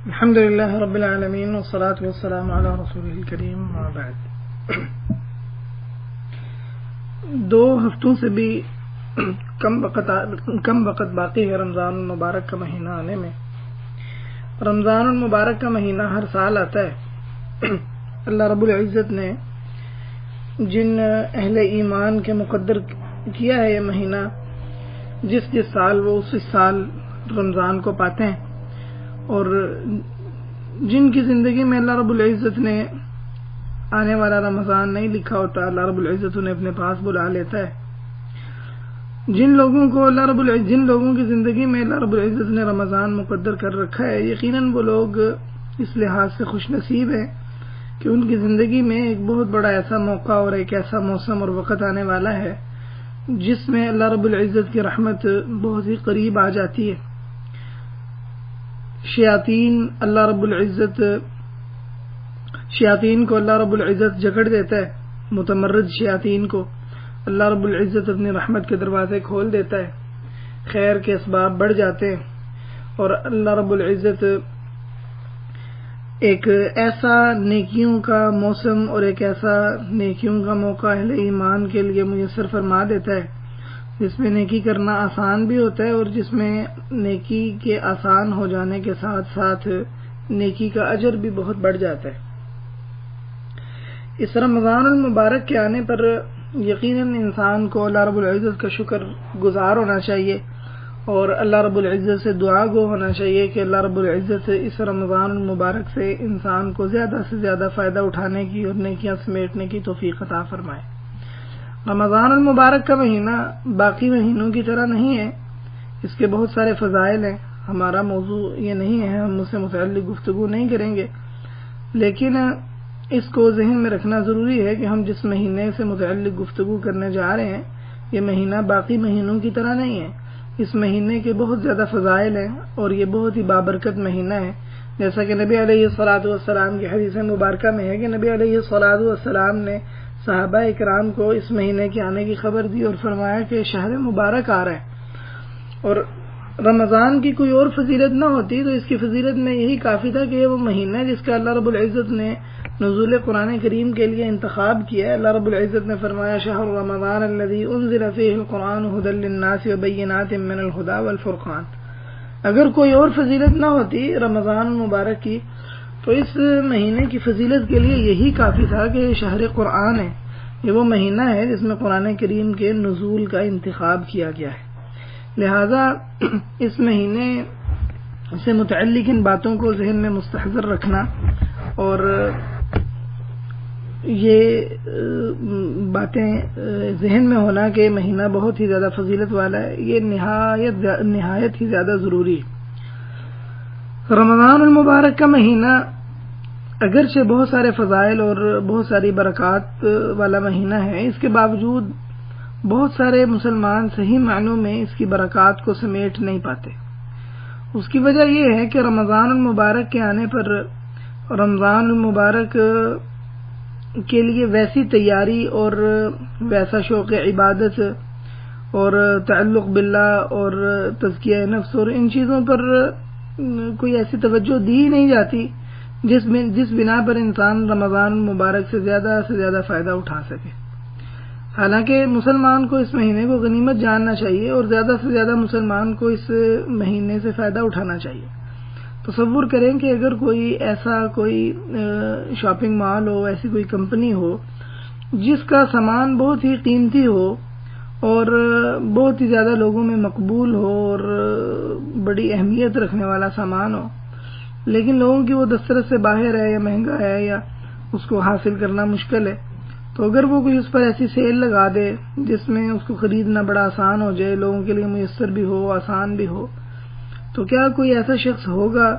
الحمد للہ رب العالمین والصلاة والسلام علی رسولہ الکریم اما بعد. 2 ہفتوں سے بھی کم وقت باقی ہے رمضان المبارک کا مہینہ آنے میں. رمضان المبارک کا مہینہ ہر سال آتا ہے. اللہ رب العزت نے جن اہل ایمان کے مقدر کیا ہے یہ مہینہ، جس سال وہ اس سال رمضان کو پاتے ہیں، اور جن کی زندگی میں اللہ رب العزت نے آنے والا رمضان نہیں لکھا ہوتا، اللہ رب العزت انہیں اپنے پاس بلا لیتا ہے. جن لوگوں کی زندگی میں اللہ رب العزت نے رمضان مقدر کر رکھا ہے، یقیناً وہ لوگ اس لحاظ سے خوش نصیب ہیں کہ ان کی زندگی میں ایک بہت بڑا ایسا موقع اور ایک ایسا موسم اور وقت آنے والا ہے جس میں اللہ رب العزت کی رحمت بہت ہی قریب آ جاتی ہے. شیاطین کو اللہ رب العزت جکڑ دیتا ہے. متمرد شیاطین کو اللہ رب العزت اپنی رحمت کے دروازے کھول دیتا ہے. خیر کے اسباب بڑھ جاتے ہیں اور اللہ رب العزت ایک ایسا نیکیوں کا موسم اور ایک ایسا نیکیوں کا موقع اہل ایمان کے لیے میسر فرما دیتا ہے جس میں نیکی کرنا آسان بھی ہوتا ہے اور جس میں نیکی کے آسان ہو جانے کے ساتھ ساتھ نیکی کا اجر بھی بہت بڑھ جاتا ہے. اس رمضان المبارک کے آنے پر یقیناً انسان کو اللہ رب العزت کا شکر گزار ہونا چاہیے اور اللہ رب العزت سے دعا گو ہونا چاہیے کہ اللہ رب العزت اس رمضان المبارک سے انسان کو زیادہ سے زیادہ فائدہ اٹھانے کی اور نیکیاں سمیٹنے کی توفیق عطا فرمائے. رمضان المبارک کا مہینہ باقی مہینوں کی طرح نہیں ہے، اس کے بہت سارے فضائل ہیں. ہمارا موضوع یہ نہیں ہے، ہم اس سے متعلق گفتگو نہیں کریں گے، لیکن اس کو ذہن میں رکھنا ضروری ہے کہ ہم جس مہینے سے متعلق گفتگو کرنے جا رہے ہیں یہ مہینہ باقی مہینوں کی طرح نہیں ہے. اس مہینے کے بہت زیادہ فضائل ہیں اور یہ بہت ہی بابرکت مہینہ ہے. جیسا کہ نبی علیہ الصلوۃ والسلام کی حدیث مبارکہ میں ہے کہ نبی علیہ الصلوۃ والسلام نے صحابہ اکرام کو اس مہینے کے آنے کی خبر دی اور فرمایا کہ شہر مبارک آ رہا ہے. اور رمضان کی کوئی اور فضیلت نہ ہوتی تو اس کی فضیلت میں یہی کافی تھا کہ یہ وہ مہینہ ہے جس کا اللہ رب العزت نے نزول قرآن کریم کے لیے انتخاب کیا ہے. اللہ رب العزت نے فرمایا شہر رمضان الذی انزل فیہ القرآن ھدی للناس وبینات من الھدی والفرقان. اگر کوئی اور فضیلت نہ ہوتی رمضان المبارک کی تو اس مہینے کی فضیلت کے لیے یہی کافی تھا کہ یہ شہر قرآن ہے، یہ وہ مہینہ ہے جس میں قرآن کریم کے نزول کا انتخاب کیا گیا ہے. لہذا اس مہینے سے متعلق ان باتوں کو ذہن میں مستحضر رکھنا اور یہ باتیں ذہن میں ہونا کہ مہینہ بہت ہی زیادہ فضیلت والا ہے، یہ نہایت ہی زیادہ ضروری ہے. رمضان المبارک کا مہینہ اگرچہ بہت سارے فضائل اور بہت ساری برکات والا مہینہ ہے، اس کے باوجود بہت سارے مسلمان صحیح معنوں میں اس کی برکات کو سمیٹ نہیں پاتے. اس کی وجہ یہ ہے کہ رمضان المبارک کے آنے پر رمضان المبارک کے لیے ویسی تیاری اور ویسا شوق عبادت اور تعلق باللہ اور تزکیہ نفس اور ان چیزوں پر کوئی ایسی توجہ دی نہیں جاتی جس بنا پر انسان رمضان المبارک سے زیادہ فائدہ اٹھا سکے. حالانکہ مسلمان کو اس مہینے کو غنیمت جاننا چاہیے اور زیادہ سے زیادہ مسلمان کو اس مہینے سے فائدہ اٹھانا چاہیے. تصور کریں کہ اگر کوئی شاپنگ مال ہو، ایسی کوئی کمپنی ہو جس کا سامان بہت ہی قیمتی ہو اور بہت ہی زیادہ لوگوں میں مقبول ہو اور بڑی اہمیت رکھنے والا سامان ہو، لیکن لوگوں کی وہ دسترس سے باہر ہے یا مہنگا ہے یا اس کو حاصل کرنا مشکل ہے، تو اگر وہ کوئی اس پر ایسی سیل لگا دے جس میں اس کو خریدنا بڑا آسان ہو جائے، لوگوں کے لیے میسر بھی ہو، آسان بھی ہو، تو کیا کوئی ایسا شخص ہوگا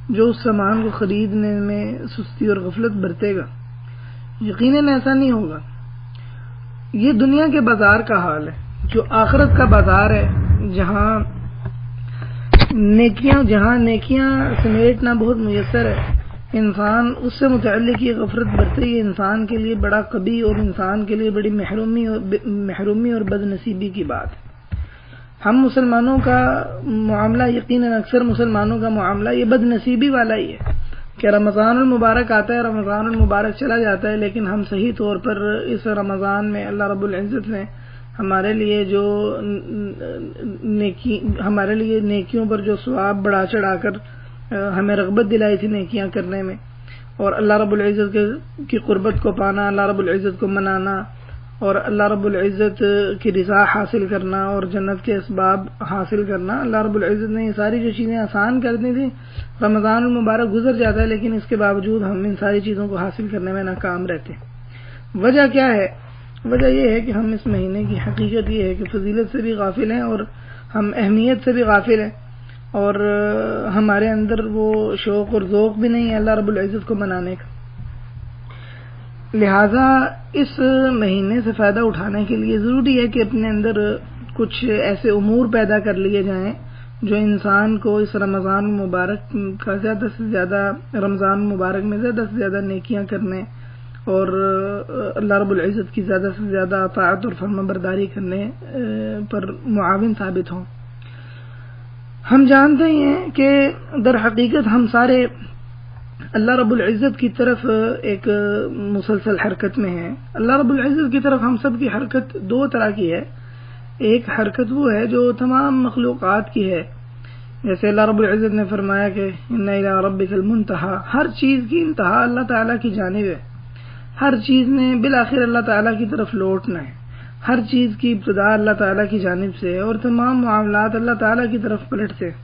جو اس سامان کو خریدنے میں سستی اور غفلت برتے گا؟ یقیناً ایسا نہیں ہوگا. یہ دنیا کے بازار کا حال ہے. جو آخرت کا بازار ہے، جہاں نیکیاں سمیٹنا بہت میسر ہے، انسان اس سے متعلق یہ غفلت برتے ہی انسان کے لیے بڑا قبیح اور انسان کے لیے بڑی محرومی اور بد نصیبی کی بات ہے. ہم مسلمانوں کا معاملہ یقیناً اکثر مسلمانوں کا معاملہ یہ بد نصیبی والا ہی ہے کہ رمضان المبارک آتا ہے، رمضان المبارک چلا جاتا ہے، لیکن ہم صحیح طور پر اس رمضان میں اللہ رب العزت نے ہمارے لیے جو ہمارے لیے نیکیوں پر جو ثواب بڑھا چڑھا کر ہمیں رغبت دلائی تھی نیکیاں کرنے میں، اور اللہ رب العزت کی قربت کو پانا، اللہ رب العزت کو منانا اور اللہ رب العزت کی رضا حاصل کرنا اور جنت کے اسباب حاصل کرنا، اللہ رب العزت نے یہ ساری جو چیزیں آسان کر دی تھیں۔ رمضان المبارک گزر جاتا ہے لیکن اس کے باوجود ہم ان ساری چیزوں کو حاصل کرنے میں ناکام رہتے ہیں۔ وجہ کیا ہے؟ وجہ یہ ہے کہ ہم اس مہینے کی حقیقت یہ ہے کہ فضیلت سے بھی غافل ہیں اور ہم اہمیت سے بھی غافل ہیں، اور ہمارے اندر وہ شوق اور ذوق بھی نہیں ہے اللہ رب العزت کو منانے کا۔ لہذا اس مہینے سے فائدہ اٹھانے کے لیے ضروری ہے کہ اپنے اندر کچھ ایسے امور پیدا کر لیے جائیں جو انسان کو اس رمضان مبارک کا زیادہ سے زیادہ رمضان مبارک میں زیادہ سے زیادہ نیکیاں کرنے اور اللہ رب العزت کی زیادہ سے زیادہ اطاعت اور فرما برداری کرنے پر معاون ثابت ہوں۔ ہم جانتے ہی ہیں کہ در حقیقت ہم سارے اللہ رب العزت کی طرف ایک مسلسل حرکت میں ہیں۔ اللہ رب العزت کی طرف ہم سب کی حرکت دو طرح کی ہے۔ ایک حرکت وہ ہے جو تمام مخلوقات کی ہے، جیسے اللہ رب العزت نے فرمایا کہ ان الی ربک المنتہی، ہر چیز کی انتہا اللہ تعالیٰ کی جانب ہے، ہر چیز نے بالآخر اللہ تعالیٰ کی طرف لوٹنا ہے، ہر چیز کی ابتدا اللہ تعالیٰ کی جانب سے ہے اور تمام معاملات اللہ تعالیٰ کی طرف پلٹتے ہیں،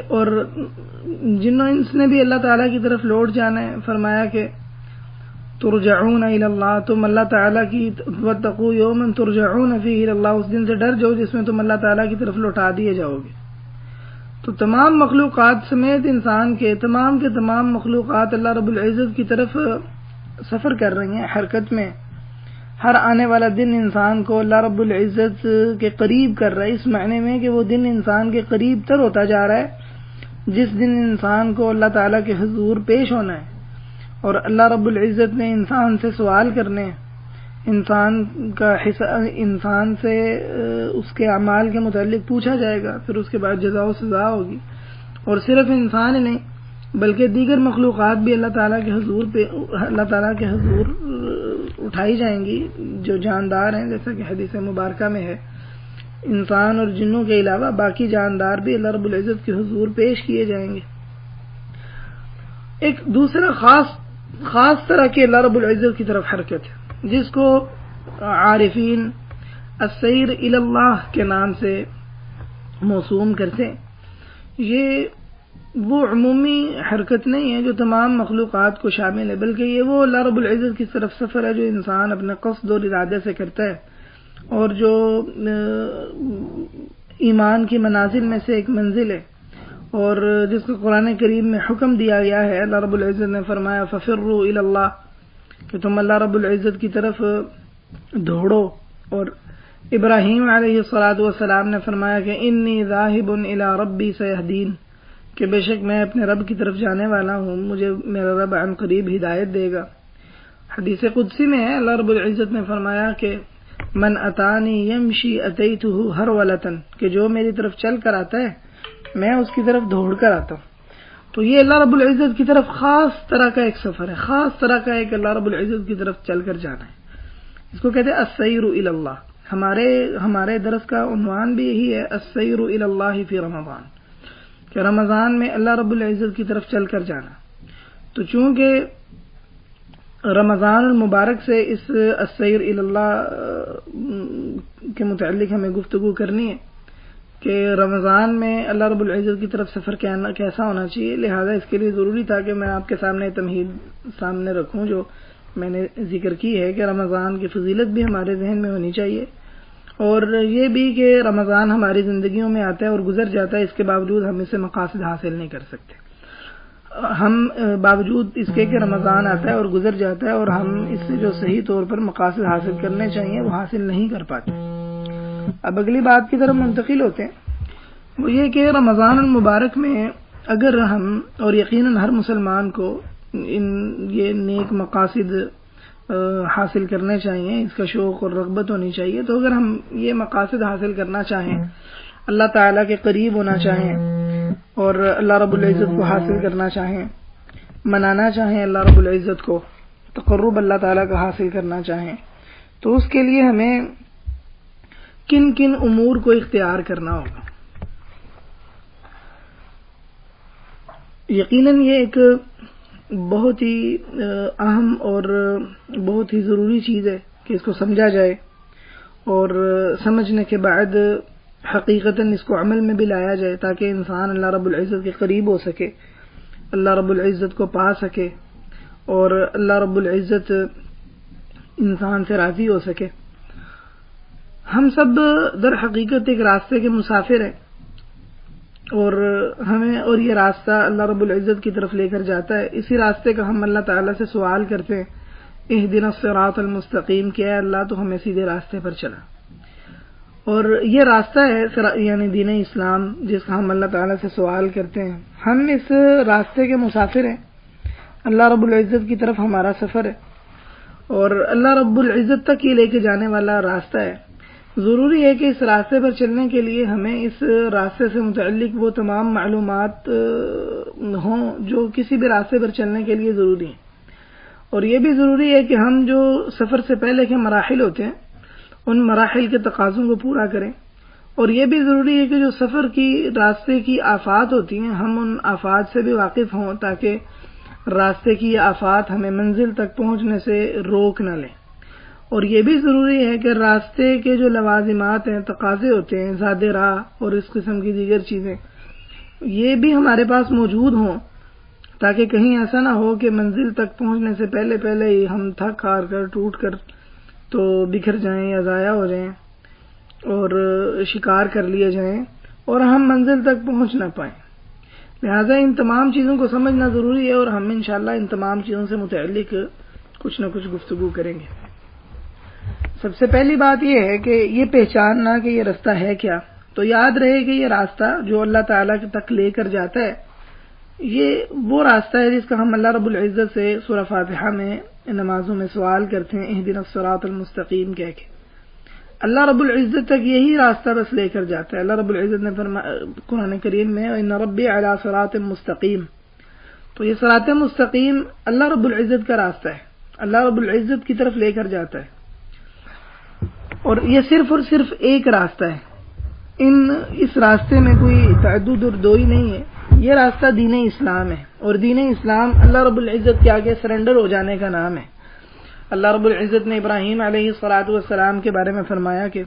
اور جن و انس نے بھی اللہ تعالیٰ کی طرف لوٹ جانا ہے۔ فرمایا کہ ترجعون الی اللہ، تم اللہ تعالیٰ کی واتقوا یوما ترجعون فیہ الی اللہ، اس دن سے ڈر جاؤ جس میں تم اللہ تعالیٰ کی طرف لوٹا دیے جاؤ گے۔ تو تمام مخلوقات سمیت انسان کے تمام مخلوقات اللہ رب العزت کی طرف سفر کر رہی ہیں، حرکت میں۔ ہر آنے والا دن انسان کو اللہ رب العزت کے قریب کر رہا ہے، اس معنی میں کہ وہ دن انسان کے قریب تر ہوتا جا رہا ہے جس دن انسان کو اللہ تعالیٰ کے حضور پیش ہونا ہے، اور اللہ رب العزت نے انسان سے سوال کرنے، انسان سے اس کے اعمال کے متعلق پوچھا جائے گا، پھر اس کے بعد جزا و سزا ہوگی، اور صرف انسان ہی نہیں بلکہ دیگر مخلوقات بھی اللہ تعالیٰ کے حضور اٹھائی جائیں گی جو جاندار ہیں، جیسا کہ حدیث مبارکہ میں ہے۔ انسان اور جنوں کے علاوہ باقی جاندار بھی اللہ رب العزت کے حضور پیش کیے جائیں گے۔ ایک دوسرا خاص طرح کی اللہ رب العزت کی طرف حرکت ہے جس کو عارفین السیر الی اللہ کے نام سے موسوم کرتے ہیں۔ یہ وہ عمومی حرکت نہیں ہے جو تمام مخلوقات کو شامل ہے، بلکہ یہ وہ اللہ رب العزت کی طرف سفر ہے جو انسان اپنے قصد اور ارادے سے کرتا ہے، اور جو ایمان کی منازل میں سے ایک منزل ہے، اور جس کو قرآن کریم میں حکم دیا گیا ہے۔ اللہ رب العزت نے فرمایا ففروا الی اللہ، کہ تم اللہ رب العزت کی طرف دوڑو، اور ابراہیم علیہ السلام نے فرمایا کہ انی ذاہب الی ربی سیہدین، کہ بے شک میں اپنے رب کی طرف جانے والا ہوں، مجھے میرا رب عن قریب ہدایت دے گا۔ حدیث قدسی میں ہے، اللہ رب العزت نے فرمایا کہ من اتانی یمشی اتیتہ ہرولۃ، کہ جو میری طرف چل کر آتا ہے میں اس کی طرف دوڑ کر آتا ہوں۔ تو یہ اللہ رب العزت کی طرف خاص طرح کا ایک سفر ہے، خاص طرح کا ایک اللہ رب العزت کی طرف چل کر جانا ہے۔ اس کو کہتے ہیں السیر الی اللہ۔ ہمارے درس کا عنوان بھی یہی ہے، السیر الی اللہ فی رمضان، کہ رمضان میں اللہ رب العزت کی طرف چل کر جانا۔ تو چونکہ رمضان المبارک سے اس السیر الی اللہ کے متعلق ہمیں گفتگو کرنی ہے کہ رمضان میں اللہ رب العزت کی طرف سفر کیسا ہونا چاہیے، لہذا اس کے لیے ضروری تھا کہ میں آپ کے سامنے تمہید سامنے رکھوں جو میں نے ذکر کی ہے کہ رمضان کی فضیلت بھی ہمارے ذہن میں ہونی چاہیے، اور یہ بھی کہ رمضان ہماری زندگیوں میں آتا ہے اور گزر جاتا ہے، اس کے باوجود ہم اسے مقاصد حاصل نہیں کر سکتے۔ ہم باوجود اس کے کہ رمضان آتا ہے اور گزر جاتا ہے اور ہم اس سے جو صحیح طور پر مقاصد حاصل کرنے چاہیے وہ حاصل نہیں کر پاتے۔ اب اگلی بات کی طرف منتقل ہوتے ہیں، وہ یہ کہ رمضان المبارک میں اگر ہم، اور یقیناً ہر مسلمان کو، یہ نیک مقاصد حاصل کرنے چاہیے، اس کا شوق اور رغبت ہونی چاہیے۔ تو اگر ہم یہ مقاصد حاصل کرنا چاہیں، اللہ تعالیٰ کے قریب ہونا چاہیں اور اللہ رب العزت کو حاصل کرنا چاہیں، منانا چاہیں اللہ رب العزت کو، تقرب اللہ تعالیٰ کا حاصل کرنا چاہیں، تو اس کے لیے ہمیں کن کن امور کو اختیار کرنا ہوگا۔ یقیناً یہ ایک بہت ہی اہم اور بہت ہی ضروری چیز ہے کہ اس کو سمجھا جائے، اور سمجھنے کے بعد حقیقتاً اس کو عمل میں بھی لایا جائے، تاکہ انسان اللہ رب العزت کے قریب ہو سکے، اللہ رب العزت کو پا سکے، اور اللہ رب العزت انسان سے راضی ہو سکے۔ ہم سب در حقیقت ایک راستے کے مسافر ہیں، اور یہ راستہ اللہ رب العزت کی طرف لے کر جاتا ہے۔ اسی راستے کا ہم اللہ تعالیٰ سے سوال کرتے ہیں، اہدنا الصراط المستقیم، کہ اے اللہ تو ہمیں سیدھے راستے پر چلا۔ اور یہ راستہ ہے یعنی دین اسلام، جس کا ہم اللہ تعالیٰ سے سوال کرتے ہیں۔ ہم اس راستے کے مسافر ہیں، اللہ رب العزت کی طرف ہمارا سفر ہے، اور اللہ رب العزت تک یہ لے کے جانے والا راستہ ہے۔ ضروری ہے کہ اس راستے پر چلنے کے لیے ہمیں اس راستے سے متعلق وہ تمام معلومات ہوں جو کسی بھی راستے پر چلنے کے لیے ضروری ہیں، اور یہ بھی ضروری ہے کہ ہم جو سفر سے پہلے کے مراحل ہوتے ہیں ان مراحل کے تقاضوں کو پورا کریں، اور یہ بھی ضروری ہے کہ جو سفر کی راستے کی آفات ہوتی ہیں ہم ان آفات سے بھی واقف ہوں، تاکہ راستے کی یہ آفات ہمیں منزل تک پہنچنے سے روک نہ لیں۔ اور یہ بھی ضروری ہے کہ راستے کے جو لوازمات ہیں، تقاضے ہوتے ہیں، زاد راہ اور اس قسم کی دیگر چیزیں، یہ بھی ہمارے پاس موجود ہوں، تاکہ کہیں ایسا نہ ہو کہ منزل تک پہنچنے سے پہلے ہی ہم تھک ہار کر ٹوٹ کر تو بکھر جائیں یا ضائع ہو جائیں اور شکار کر لیے جائیں اور ہم منزل تک پہنچ نہ پائیں۔ لہٰذا ان تمام چیزوں کو سمجھنا ضروری ہے، اور ہم انشاءاللہ ان تمام چیزوں سے متعلق کچھ نہ کچھ گفتگو کریں گے۔ سب سے پہلی بات یہ ہے کہ یہ پہچاننا کہ یہ راستہ ہے کیا۔ تو یاد رہے کہ یہ راستہ جو اللہ تعالیٰ تک لے کر جاتا ہے، یہ وہ راستہ ہے جس کا ہم اللہ رب العزت سے سورہ فاتحہ میں نمازوں میں سوال کرتے ہیں، اہدنا الصراط المستقیم کہہ کے۔ اللہ رب العزت تک یہی راستہ بس لے کر جاتا ہے۔ اللہ رب العزت نے قرآن کریم میں ان ربی علی صراط مستقیم، تو یہ صراط مستقیم اللہ رب العزت کا راستہ ہے، اللہ رب العزت کی طرف لے کر جاتا ہے، اور یہ صرف اور صرف ایک راستہ ہے۔ اس راستے میں کوئی تعدد اور دوئی نہیں ہے، یہ راستہ دین اسلام ہے، اور دین اسلام اللہ رب العزت کے آگے سرنڈر ہو جانے کا نام ہے۔ اللہ رب العزت نے ابراہیم علیہ السلام کے بارے میں فرمایا کہ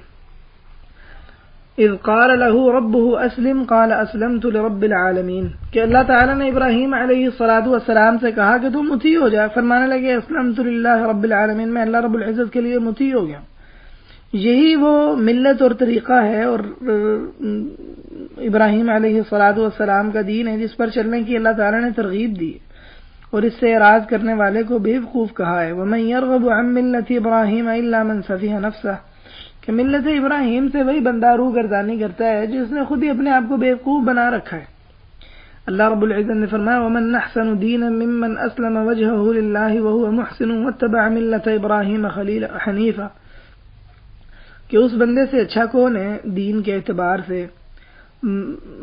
اذ قال له ربه اسلم قال اسلمت لرب العالمین، کہ اللہ تعالیٰ نے ابراہیم علیہ السلام سے کہا کہ تم مطیع ہو جا، فرمانے لگے اسلمت للہ رب العالمین، میں اللہ رب العزت کے لیے مطیع ہو گیا۔ یہی وہ ملت اور طریقہ ہے اور ابراہیم علیہ السلام کا دین ہے جس پر چلنے کی اللہ تعالیٰ نے ترغیب دی، اور اس سے اعراض کرنے والے کو بیوقوف کہا ہے۔ وَمَن يَرْغَبُ عَن مِّلَّةِ إِبْرَاهِيمَ إِلَّا مَن سَفِهَ نَفْسَهُ، کہ ملت ابراہیم سے وہی بندہ روگردانی کرتا ہے جس نے خود ہی اپنے آپ کو بیوقوف بنا رکھا ہے۔ اللہ رب العزت نے فرمایا وَمَن أَحْسَنُ دِينًا مِّمَّنْ أَسْلَمَ وَجْهَهُ لِلَّهِ وَهُوَ مُحْسِنٌ وَاتَّبَعَ مِلَّةَ إِبْرَاهِيمَ حَنِيفًا، کہ اس بندے سے اچھا کون ہے دین کے اعتبار سے،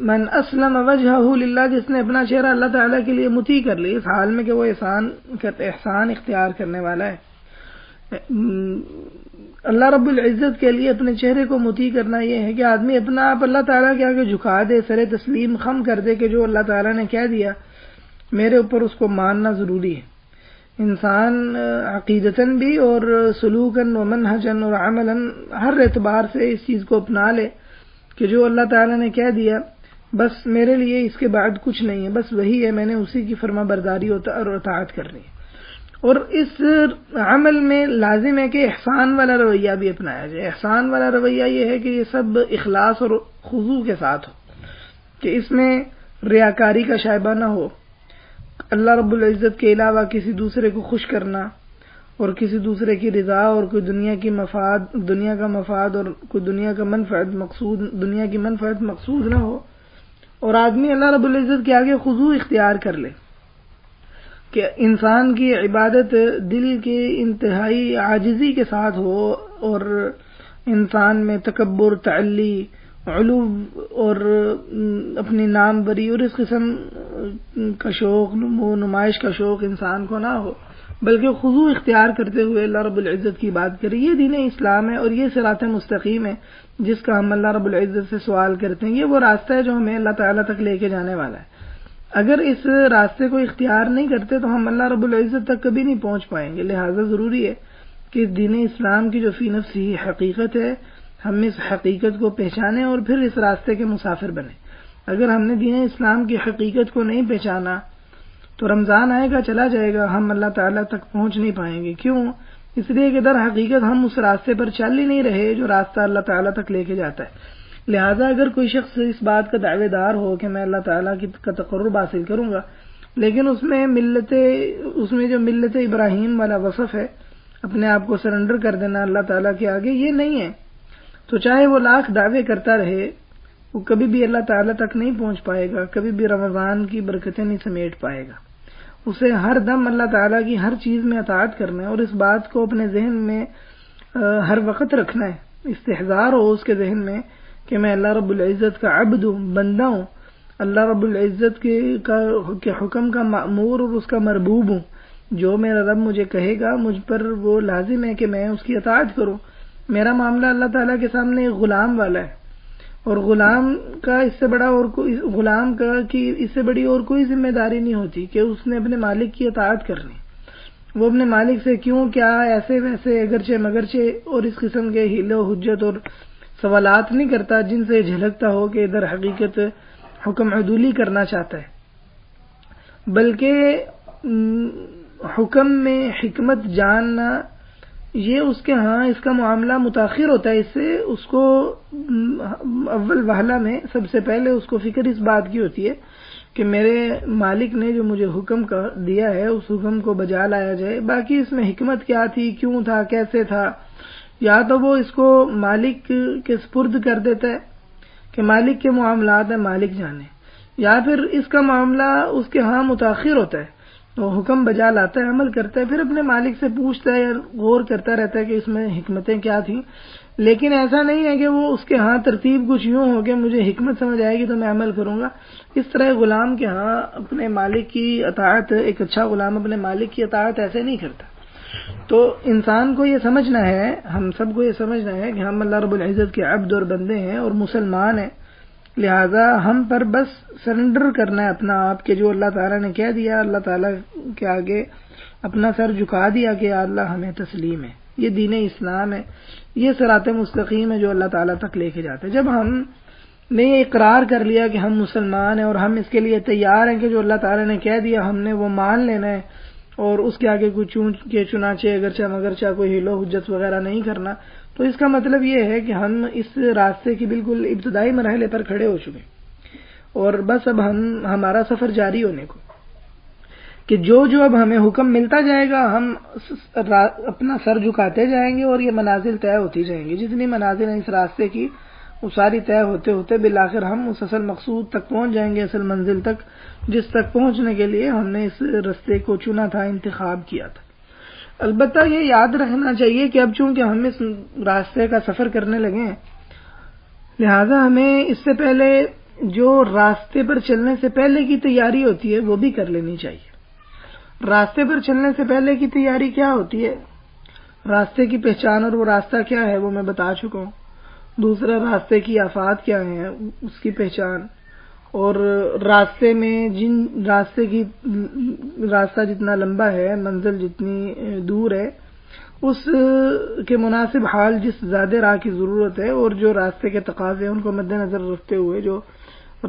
من اسلم وجہہ للہ، جس نے اپنا چہرہ اللہ تعالیٰ کے لیے مطیع کر لی، اس حال میں کہ وہ احسان اختیار کرنے والا ہے۔ اللہ رب العزت کے لیے اپنے چہرے کو مطیع کرنا یہ ہے کہ آدمی اپنا آپ اللہ تعالیٰ کے آگے جھکا دے، سر تسلیم خم کر دے کہ جو اللہ تعالیٰ نے کہہ دیا میرے اوپر اس کو ماننا ضروری ہے۔ انسان عقیدتاً بھی اور سلوکاً و منہجاً اور عملاً ہر اعتبار سے اس چیز کو اپنا لے کہ جو اللہ تعالیٰ نے کہہ دیا بس میرے لیے اس کے بعد کچھ نہیں ہے، بس وہی ہے، میں نے اسی کی فرما برداری اور اطاعت کرنی ہے۔ اور اس عمل میں لازم ہے کہ احسان والا رویہ بھی اپنایا جائے۔ احسان والا رویہ یہ ہے کہ یہ سب اخلاص اور خضوع کے ساتھ ہو، کہ اس میں ریاکاری کا شائبہ نہ ہو، اللہ رب العزت کے علاوہ کسی دوسرے کو خوش کرنا اور کسی دوسرے کی رضا اور کوئی دنیا کا مفاد اور کوئی دنیا کی منفعت مقصود نہ ہو، اور آدمی اللہ رب العزت کے آگے خضوع اختیار کر لے، کہ انسان کی عبادت دل کے انتہائی عاجزی کے ساتھ ہو اور انسان میں تکبر، تعلی، علو اور اپنی نام بری اور اس قسم کا شوق، نمائش کا شوق انسان کو نہ ہو، بلکہ خضوع اختیار کرتے ہوئے اللہ رب العزت کی بات کرے. یہ دین اسلام ہے اور یہ صراط مستقیم ہے جس کا ہم اللہ رب العزت سے سوال کرتے ہیں. یہ وہ راستہ ہے جو ہمیں اللہ تعالیٰ تک لے کے جانے والا ہے. اگر اس راستے کو اختیار نہیں کرتے تو ہم اللہ رب العزت تک کبھی نہیں پہنچ پائیں گے. لہٰذا ضروری ہے کہ دین اسلام کی جو فی نفس ہی حقیقت ہے، ہم اس حقیقت کو پہچانیں اور پھر اس راستے کے مسافر بنیں. اگر ہم نے دین اسلام کی حقیقت کو نہیں پہچانا تو رمضان آئے گا چلا جائے گا، ہم اللہ تعالیٰ تک پہنچ نہیں پائیں گے. کیوں؟ اس لیے کہ در حقیقت ہم اس راستے پر چل ہی نہیں رہے جو راستہ اللہ تعالیٰ تک لے کے جاتا ہے. لہٰذا اگر کوئی شخص اس بات کا دعوے دار ہو کہ میں اللہ تعالیٰ کا تقرب حاصل کروں گا، لیکن اس میں جو ملت ابراہیم والا وصف ہے، اپنے آپ کو سرنڈر کر دینا اللہ تعالیٰ کے آگے، یہ نہیں ہے، تو چاہے وہ لاکھ دعوے کرتا رہے، وہ کبھی بھی اللہ تعالیٰ تک نہیں پہنچ پائے گا، کبھی بھی رمضان کی برکتیں نہیں سمیٹ پائے گا. اسے ہر دم اللہ تعالیٰ کی ہر چیز میں اطاعت کرنا ہے اور اس بات کو اپنے ذہن میں ہر وقت رکھنا ہے، استحضار ہو اس کے ذہن میں کہ میں اللہ رب العزت کا عبد ہوں، بندہ ہوں، اللہ رب العزت کے حکم کا مأمور اور اس کا مربوب ہوں. جو میرا رب مجھے کہے گا مجھ پر وہ لازم ہے کہ میں اس کی اطاعت کروں. میرا معاملہ اللہ تعالیٰ کے سامنے ایک غلام والا ہے، اور غلام کا اس سے بڑی اور کوئی ذمہ داری نہیں ہوتی کہ اس نے اپنے مالک کی اطاعت کرنی. وہ اپنے مالک سے کیوں، کیا، ایسے ویسے، اگرچہ مگرچہ اور اس قسم کے حیلے و حجت اور سوالات نہیں کرتا جن سے جھلکتا ہو کہ در حقیقت حکم عدولی کرنا چاہتا ہے، بلکہ حکم میں حکمت جاننا یہ اس کے ہاں اس کا معاملہ متاخر ہوتا ہے. اس سے اس کو اول وہلہ میں سب سے پہلے اس کو فکر اس بات کی ہوتی ہے کہ میرے مالک نے جو مجھے حکم دیا ہے اس حکم کو بجا لایا جائے. باقی اس میں حکمت کیا تھی، کیوں تھا، کیسے تھا، یا تو وہ اس کو مالک کے سپرد کر دیتا ہے کہ مالک کے معاملات ہیں مالک جانے، یا پھر اس کا معاملہ اس کے ہاں متاخر ہوتا ہے، تو حکم بجا لاتا ہے، عمل کرتا ہے، پھر اپنے مالک سے پوچھتا ہے یا غور کرتا رہتا ہے کہ اس میں حکمتیں کیا تھیں. لیکن ایسا نہیں ہے کہ وہ اس کے ہاں ترتیب کچھ یوں ہو کہ مجھے حکمت سمجھ آئے گی تو میں عمل کروں گا. اس طرح غلام کے ہاں اپنے مالک کی اطاعت، ایک اچھا غلام اپنے مالک کی اطاعت ایسے نہیں کرتا. تو انسان کو یہ سمجھنا ہے، ہم سب کو یہ سمجھنا ہے کہ ہم اللہ رب العزت کے عبد اور بندے ہیں اور مسلمان ہیں. لہذا ہم پر بس سرنڈر کرنا ہے اپنا آپ کے جو اللہ تعالیٰ نے کہہ دیا، اللہ تعالیٰ کے آگے اپنا سر جھکا دیا کہ یا اللہ ہمیں تسلیم ہے. یہ دین اسلام ہے، یہ صراط مستقیم ہے جو اللہ تعالیٰ تک لے کے جاتا ہے. جب ہم نے یہ اقرار کر لیا کہ ہم مسلمان ہیں اور ہم اس کے لیے تیار ہیں کہ جو اللہ تعالیٰ نے کہہ دیا ہم نے وہ مان لینا ہے اور اس کے آگے کوئی چنانچہ اگرچہ مگرچہ کوئی حیل و حجت وغیرہ نہیں کرنا، تو اس کا مطلب یہ ہے کہ ہم اس راستے کی بالکل ابتدائی مرحلے پر کھڑے ہو چکے اور بس اب ہمارا سفر جاری ہونے کو کہ جو اب ہمیں حکم ملتا جائے گا ہم اپنا سر جھکاتے جائیں گے اور یہ منازل طے ہوتی جائیں گی. جتنی منازل ہیں اس راستے کی وہ ساری طے ہوتے ہوتے بالآخر ہم اس اصل مقصود تک پہنچ جائیں گے، اصل منزل تک جس تک پہنچنے کے لیے ہم نے اس راستے کو چنا تھا، انتخاب کیا تھا. البتہ یہ یاد رکھنا چاہیے کہ اب چونکہ ہم اس راستے کا سفر کرنے لگے ہیں، لہذا ہمیں اس سے پہلے جو راستے پر چلنے سے پہلے کی تیاری ہوتی ہے وہ بھی کر لینی چاہیے. راستے پر چلنے سے پہلے کی تیاری کیا ہوتی ہے؟ راستے کی پہچان اور وہ راستہ کیا ہے وہ میں بتا چکا ہوں. دوسرا، راستے کی آفات کیا ہیں اس کی پہچان، اور راستے میں راستہ جتنا لمبا ہے، منزل جتنی دور ہے، اس کے مناسب حال جس زیادہ راہ کی ضرورت ہے اور جو راستے کے تقاضے ان کو مد نظر رکھتے ہوئے جو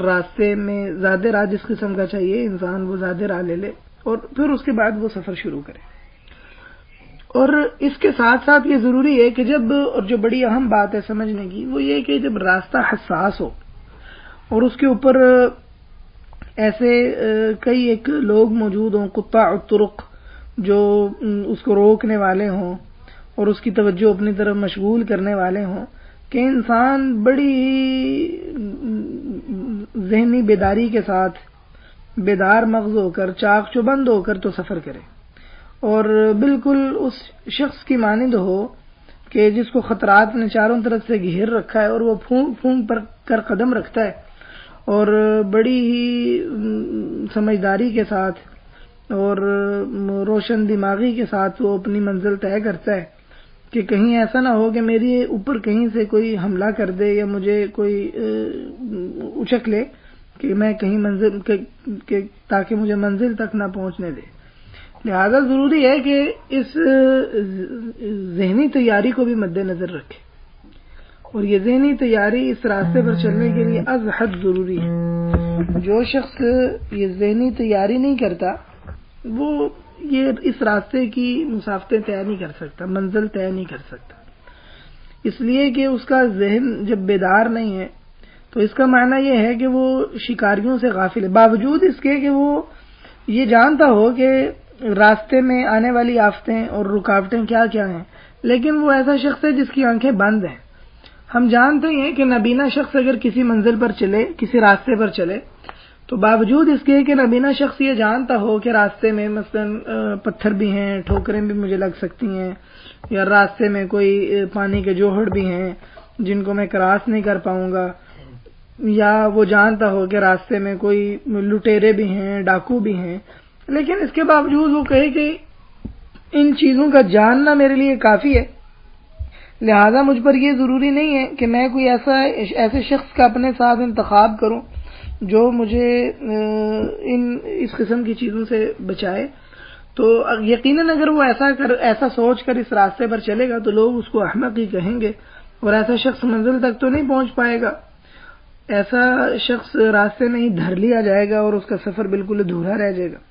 راستے میں زیادہ راہ جس قسم کا چاہیے انسان وہ زیادہ راہ لے لے اور پھر اس کے بعد وہ سفر شروع کرے. اور اس کے ساتھ ساتھ یہ ضروری ہے کہ اور جو بڑی اہم بات ہے سمجھنے کی وہ یہ کہ جب راستہ حساس ہو اور اس کے اوپر ایسے کئی ایک لوگ موجود ہوں، قطاع الطرق، جو اس کو روکنے والے ہوں اور اس کی توجہ اپنی طرف مشغول کرنے والے ہوں، کہ انسان بڑی ذہنی بیداری کے ساتھ بیدار مغز ہو کر، چاق چوبند ہو کر تو سفر کرے، اور بالکل اس شخص کی مانند ہو کہ جس کو خطرات نے چاروں طرف سے گھیر رکھا ہے اور وہ پھونک پھونک پر کر قدم رکھتا ہے، اور بڑی ہی سمجھداری کے ساتھ اور روشن دماغی کے ساتھ وہ اپنی منزل طے کرتا ہے کہ کہیں ایسا نہ ہو کہ میری اوپر کہیں سے کوئی حملہ کر دے یا مجھے کوئی اچک لے کہ میں کہیں منزل تاکہ مجھے منزل تک نہ پہنچنے دے۔ لہذا ضروری ہے کہ اس ذہنی تیاری کو بھی مد نظر رکھے، اور یہ ذہنی تیاری اس راستے پر چلنے کے لیے از حد ضروری ہے۔ جو شخص یہ ذہنی تیاری نہیں کرتا وہ یہ اس راستے کی مسافتیں طے نہیں کر سکتا، منزل طے نہیں کر سکتا، اس لیے کہ اس کا ذہن جب بیدار نہیں ہے تو اس کا معنی یہ ہے کہ وہ شکاریوں سے غافل ہے، باوجود اس کے کہ وہ یہ جانتا ہو کہ راستے میں آنے والی آفتیں اور رکاوٹیں کیا کیا ہیں، لیکن وہ ایسا شخص ہے جس کی آنکھیں بند ہیں۔ ہم جانتے ہیں کہ نابینا شخص اگر کسی منزل پر چلے، کسی راستے پر چلے، تو باوجود اس کے کہ نابینا شخص یہ جانتا ہو کہ راستے میں مثلا پتھر بھی ہیں، ٹھوکریں بھی مجھے لگ سکتی ہیں، یا راستے میں کوئی پانی کے جوہڑ بھی ہیں جن کو میں کراس نہیں کر پاؤں گا، یا وہ جانتا ہو کہ راستے میں کوئی لٹیرے بھی ہیں، ڈاکو بھی ہیں، لیکن اس کے باوجود وہ کہے کہ ان چیزوں کا جاننا میرے لیے کافی ہے، لہذا مجھ پر یہ ضروری نہیں ہے کہ میں کوئی ایسے شخص کا اپنے ساتھ انتخاب کروں جو مجھے اس قسم کی چیزوں سے بچائے۔ تو یقیناً اگر وہ ایسا سوچ کر اس راستے پر چلے گا تو لوگ اس کو احمق ہی کہیں گے، اور ایسا شخص منزل تک تو نہیں پہنچ پائے گا، ایسا شخص راستے میں ہی دھر لیا جائے گا اور اس کا سفر بالکل ادھورا رہ جائے گا۔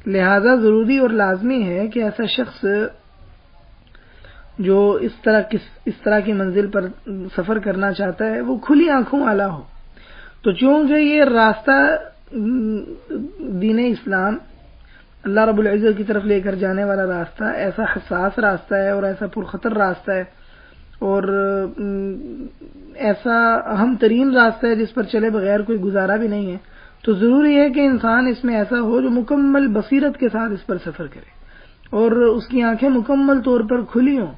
لہذا ضروری اور لازمی ہے کہ ایسا شخص جو اس طرح کی منزل پر سفر کرنا چاہتا ہے وہ کھلی آنکھوں والا ہو۔ تو چونکہ یہ راستہ دین اسلام اللہ رب العزت کی طرف لے کر جانے والا راستہ ایسا حساس راستہ ہے اور ایسا پرخطر راستہ ہے اور ایسا اہم ترین راستہ ہے جس پر چلے بغیر کوئی گزارا بھی نہیں ہے، تو ضروری ہے کہ انسان اس میں ایسا ہو جو مکمل بصیرت کے ساتھ اس پر سفر کرے اور اس کی آنکھیں مکمل طور پر کھلی ہوں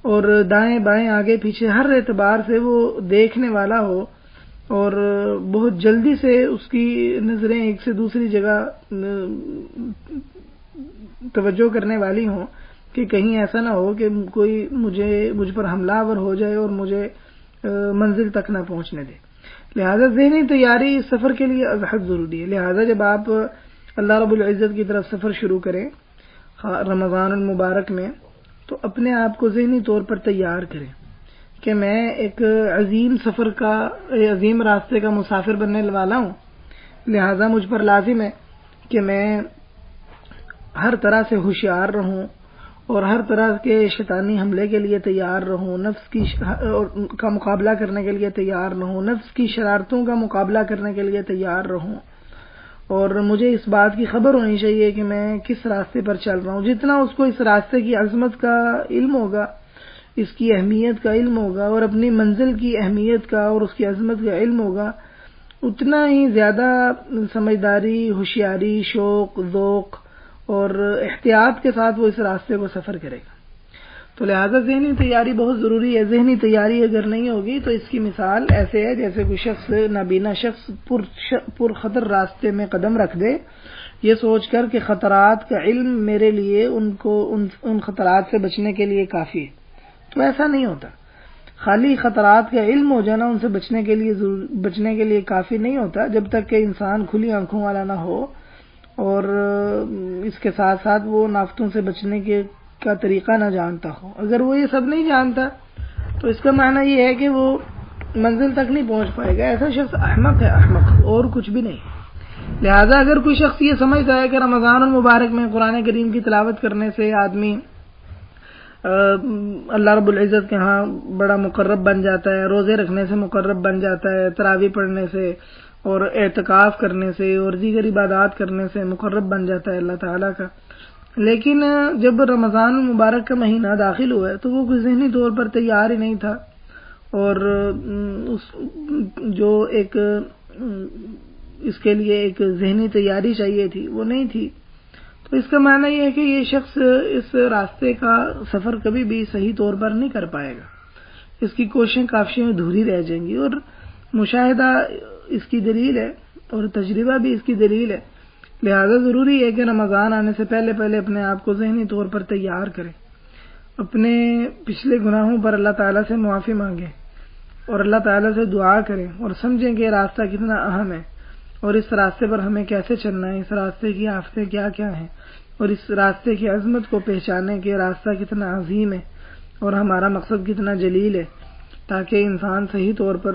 اور دائیں بائیں آگے پیچھے ہر اعتبار سے وہ دیکھنے والا ہو، اور بہت جلدی سے اس کی نظریں ایک سے دوسری جگہ توجہ کرنے والی ہوں کہ کہیں ایسا نہ ہو کہ کوئی مجھ پر حملہ آور ہو جائے اور مجھے منزل تک نہ پہنچنے دے۔ لہذا ذہنی تیاری اس سفر کے لیے از حد ضروری ہے۔ لہذا جب آپ اللہ رب العزت کی طرف سفر شروع کریں رمضان المبارک میں، تو اپنے آپ کو ذہنی طور پر تیار کریں کہ میں ایک عظیم سفر کا، عظیم راستے کا مسافر بننے والا ہوں، لہذا مجھ پر لازم ہے کہ میں ہر طرح سے ہوشیار رہوں اور ہر طرح کے شیطانی حملے کے لیے تیار رہوں، نفس کا مقابلہ کرنے کے لیے تیار رہوں، نفس کی شرارتوں کا مقابلہ کرنے کے لیے تیار رہوں، اور مجھے اس بات کی خبر ہونی چاہیے کہ میں کس راستے پر چل رہا ہوں۔ جتنا اس کو اس راستے کی عظمت کا علم ہوگا، اس کی اہمیت کا علم ہوگا اور اپنی منزل کی اہمیت کا اور اس کی عظمت کا علم ہوگا، اتنا ہی زیادہ سمجھداری، ہوشیاری، شوق، ذوق اور احتیاط کے ساتھ وہ اس راستے کو سفر کرے گا۔ تو لہذا ذہنی تیاری بہت ضروری ہے۔ ذہنی تیاری اگر نہیں ہوگی تو اس کی مثال ایسے ہے جیسے کوئی شخص، نابینا شخص پر خطر راستے میں قدم رکھ دے یہ سوچ کر کہ خطرات کا علم میرے لیے ان خطرات سے بچنے کے لیے کافی ہے، تو ایسا نہیں ہوتا۔ خالی خطرات کا علم ہو جانا ان سے بچنے کے لیے کافی نہیں ہوتا، جب تک کہ انسان کھلی آنکھوں والا نہ ہو اور اس کے ساتھ ساتھ وہ نافتوں سے بچنے کا طریقہ نہ جانتا ہو۔ اگر وہ یہ سب نہیں جانتا تو اس کا معنی یہ ہے کہ وہ منزل تک نہیں پہنچ پائے گا۔ ایسا شخص احمق ہے، احمق، اور کچھ بھی نہیں۔ لہذا اگر کوئی شخص یہ سمجھتا ہے کہ رمضان المبارک میں قرآن کریم کی تلاوت کرنے سے آدمی اللہ رب العزت کے ہاں بڑا مقرب بن جاتا ہے، روزے رکھنے سے مقرب بن جاتا ہے، تراویح پڑھنے سے اور اعتکاف کرنے سے اور دیگر عبادات کرنے سے مقرب بن جاتا ہے اللہ تعالیٰ کا، لیکن جب رمضان المبارک کا مہینہ داخل ہوا ہے تو وہ کوئی ذہنی طور پر تیار ہی نہیں تھا، اور جو ایک اس کے لیے ایک ذہنی تیاری چاہیے تھی وہ نہیں تھی، تو اس کا معنی یہ ہے کہ یہ شخص اس راستے کا سفر کبھی بھی صحیح طور پر نہیں کر پائے گا، اس کی کوششیں کافی ادھوری رہ جائیں گی، اور مشاہدہ اس کی دلیل ہے اور تجربہ بھی اس کی دلیل ہے۔ لہذا ضروری ہے کہ رمضان آنے سے پہلے پہلے اپنے آپ کو ذہنی طور پر تیار کریں، اپنے پچھلے گناہوں پر اللہ تعالیٰ سے معافی مانگیں اور اللہ تعالیٰ سے دعا کریں، اور سمجھیں کہ یہ راستہ کتنا اہم ہے اور اس راستے پر ہمیں کیسے چلنا ہے، اس راستے کی آفتیں کیا کیا ہیں، اور اس راستے کی عظمت کو پہچانیں کہ یہ راستہ کتنا عظیم ہے اور ہمارا مقصد کتنا جلیل ہے، تاکہ انسان صحیح طور پر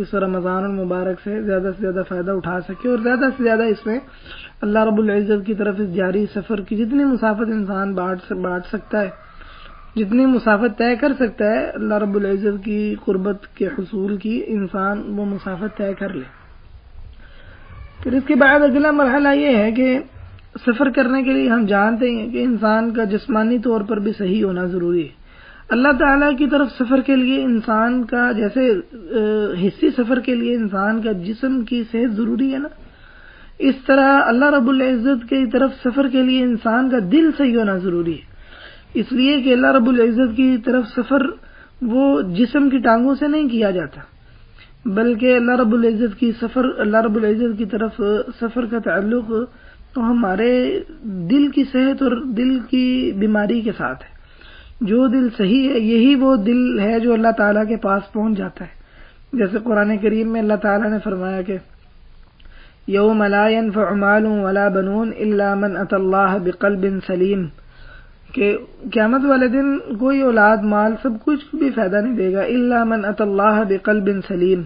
اس رمضان المبارک سے زیادہ فائدہ اٹھا سکے، اور زیادہ سے زیادہ اس میں اللہ رب العزت کی طرف اس جاری سفر کی جتنی مسافت انسان بانٹ سکتا ہے، جتنی مسافت طے کر سکتا ہے اللہ رب العزت کی قربت کے حصول کی، انسان وہ مسافت طے کر لے۔ پھر اس کے بعد اگلا مرحلہ یہ ہے کہ سفر کرنے کے لیے ہم جانتے ہیں کہ انسان کا جسمانی طور پر بھی صحیح ہونا ضروری ہے۔ اللہ تعالیٰ کی طرف سفر کے لیے انسان کا، جیسے حصی سفر کے لیے انسان کا جسم کی صحت ضروری ہے نا، اس طرح اللہ رب العزت کی طرف سفر کے لیے انسان کا دل صحیح ہونا ضروری ہے، اس لیے کہ اللہ رب العزت کی طرف سفر وہ جسم کی ٹانگوں سے نہیں کیا جاتا، بلکہ اللہ رب العزت کی طرف سفر کا تعلق تو ہمارے دل کی صحت اور دل کی بیماری کے ساتھ ہے۔ جو دل صحیح ہے یہی وہ دل ہے جو اللہ تعالیٰ کے پاس پہنچ جاتا ہے، جیسے قرآن کریم میں اللہ تعالیٰ نے فرمایا کہ یوم لا ينفع مال ولا بنون الا من اتى اللہ بقلب سلیم، کہ قیامت والے دن کوئی اولاد مال سب کچھ بھی فائدہ نہیں دے گا، الا من اتى اللہ بقلب سلیم،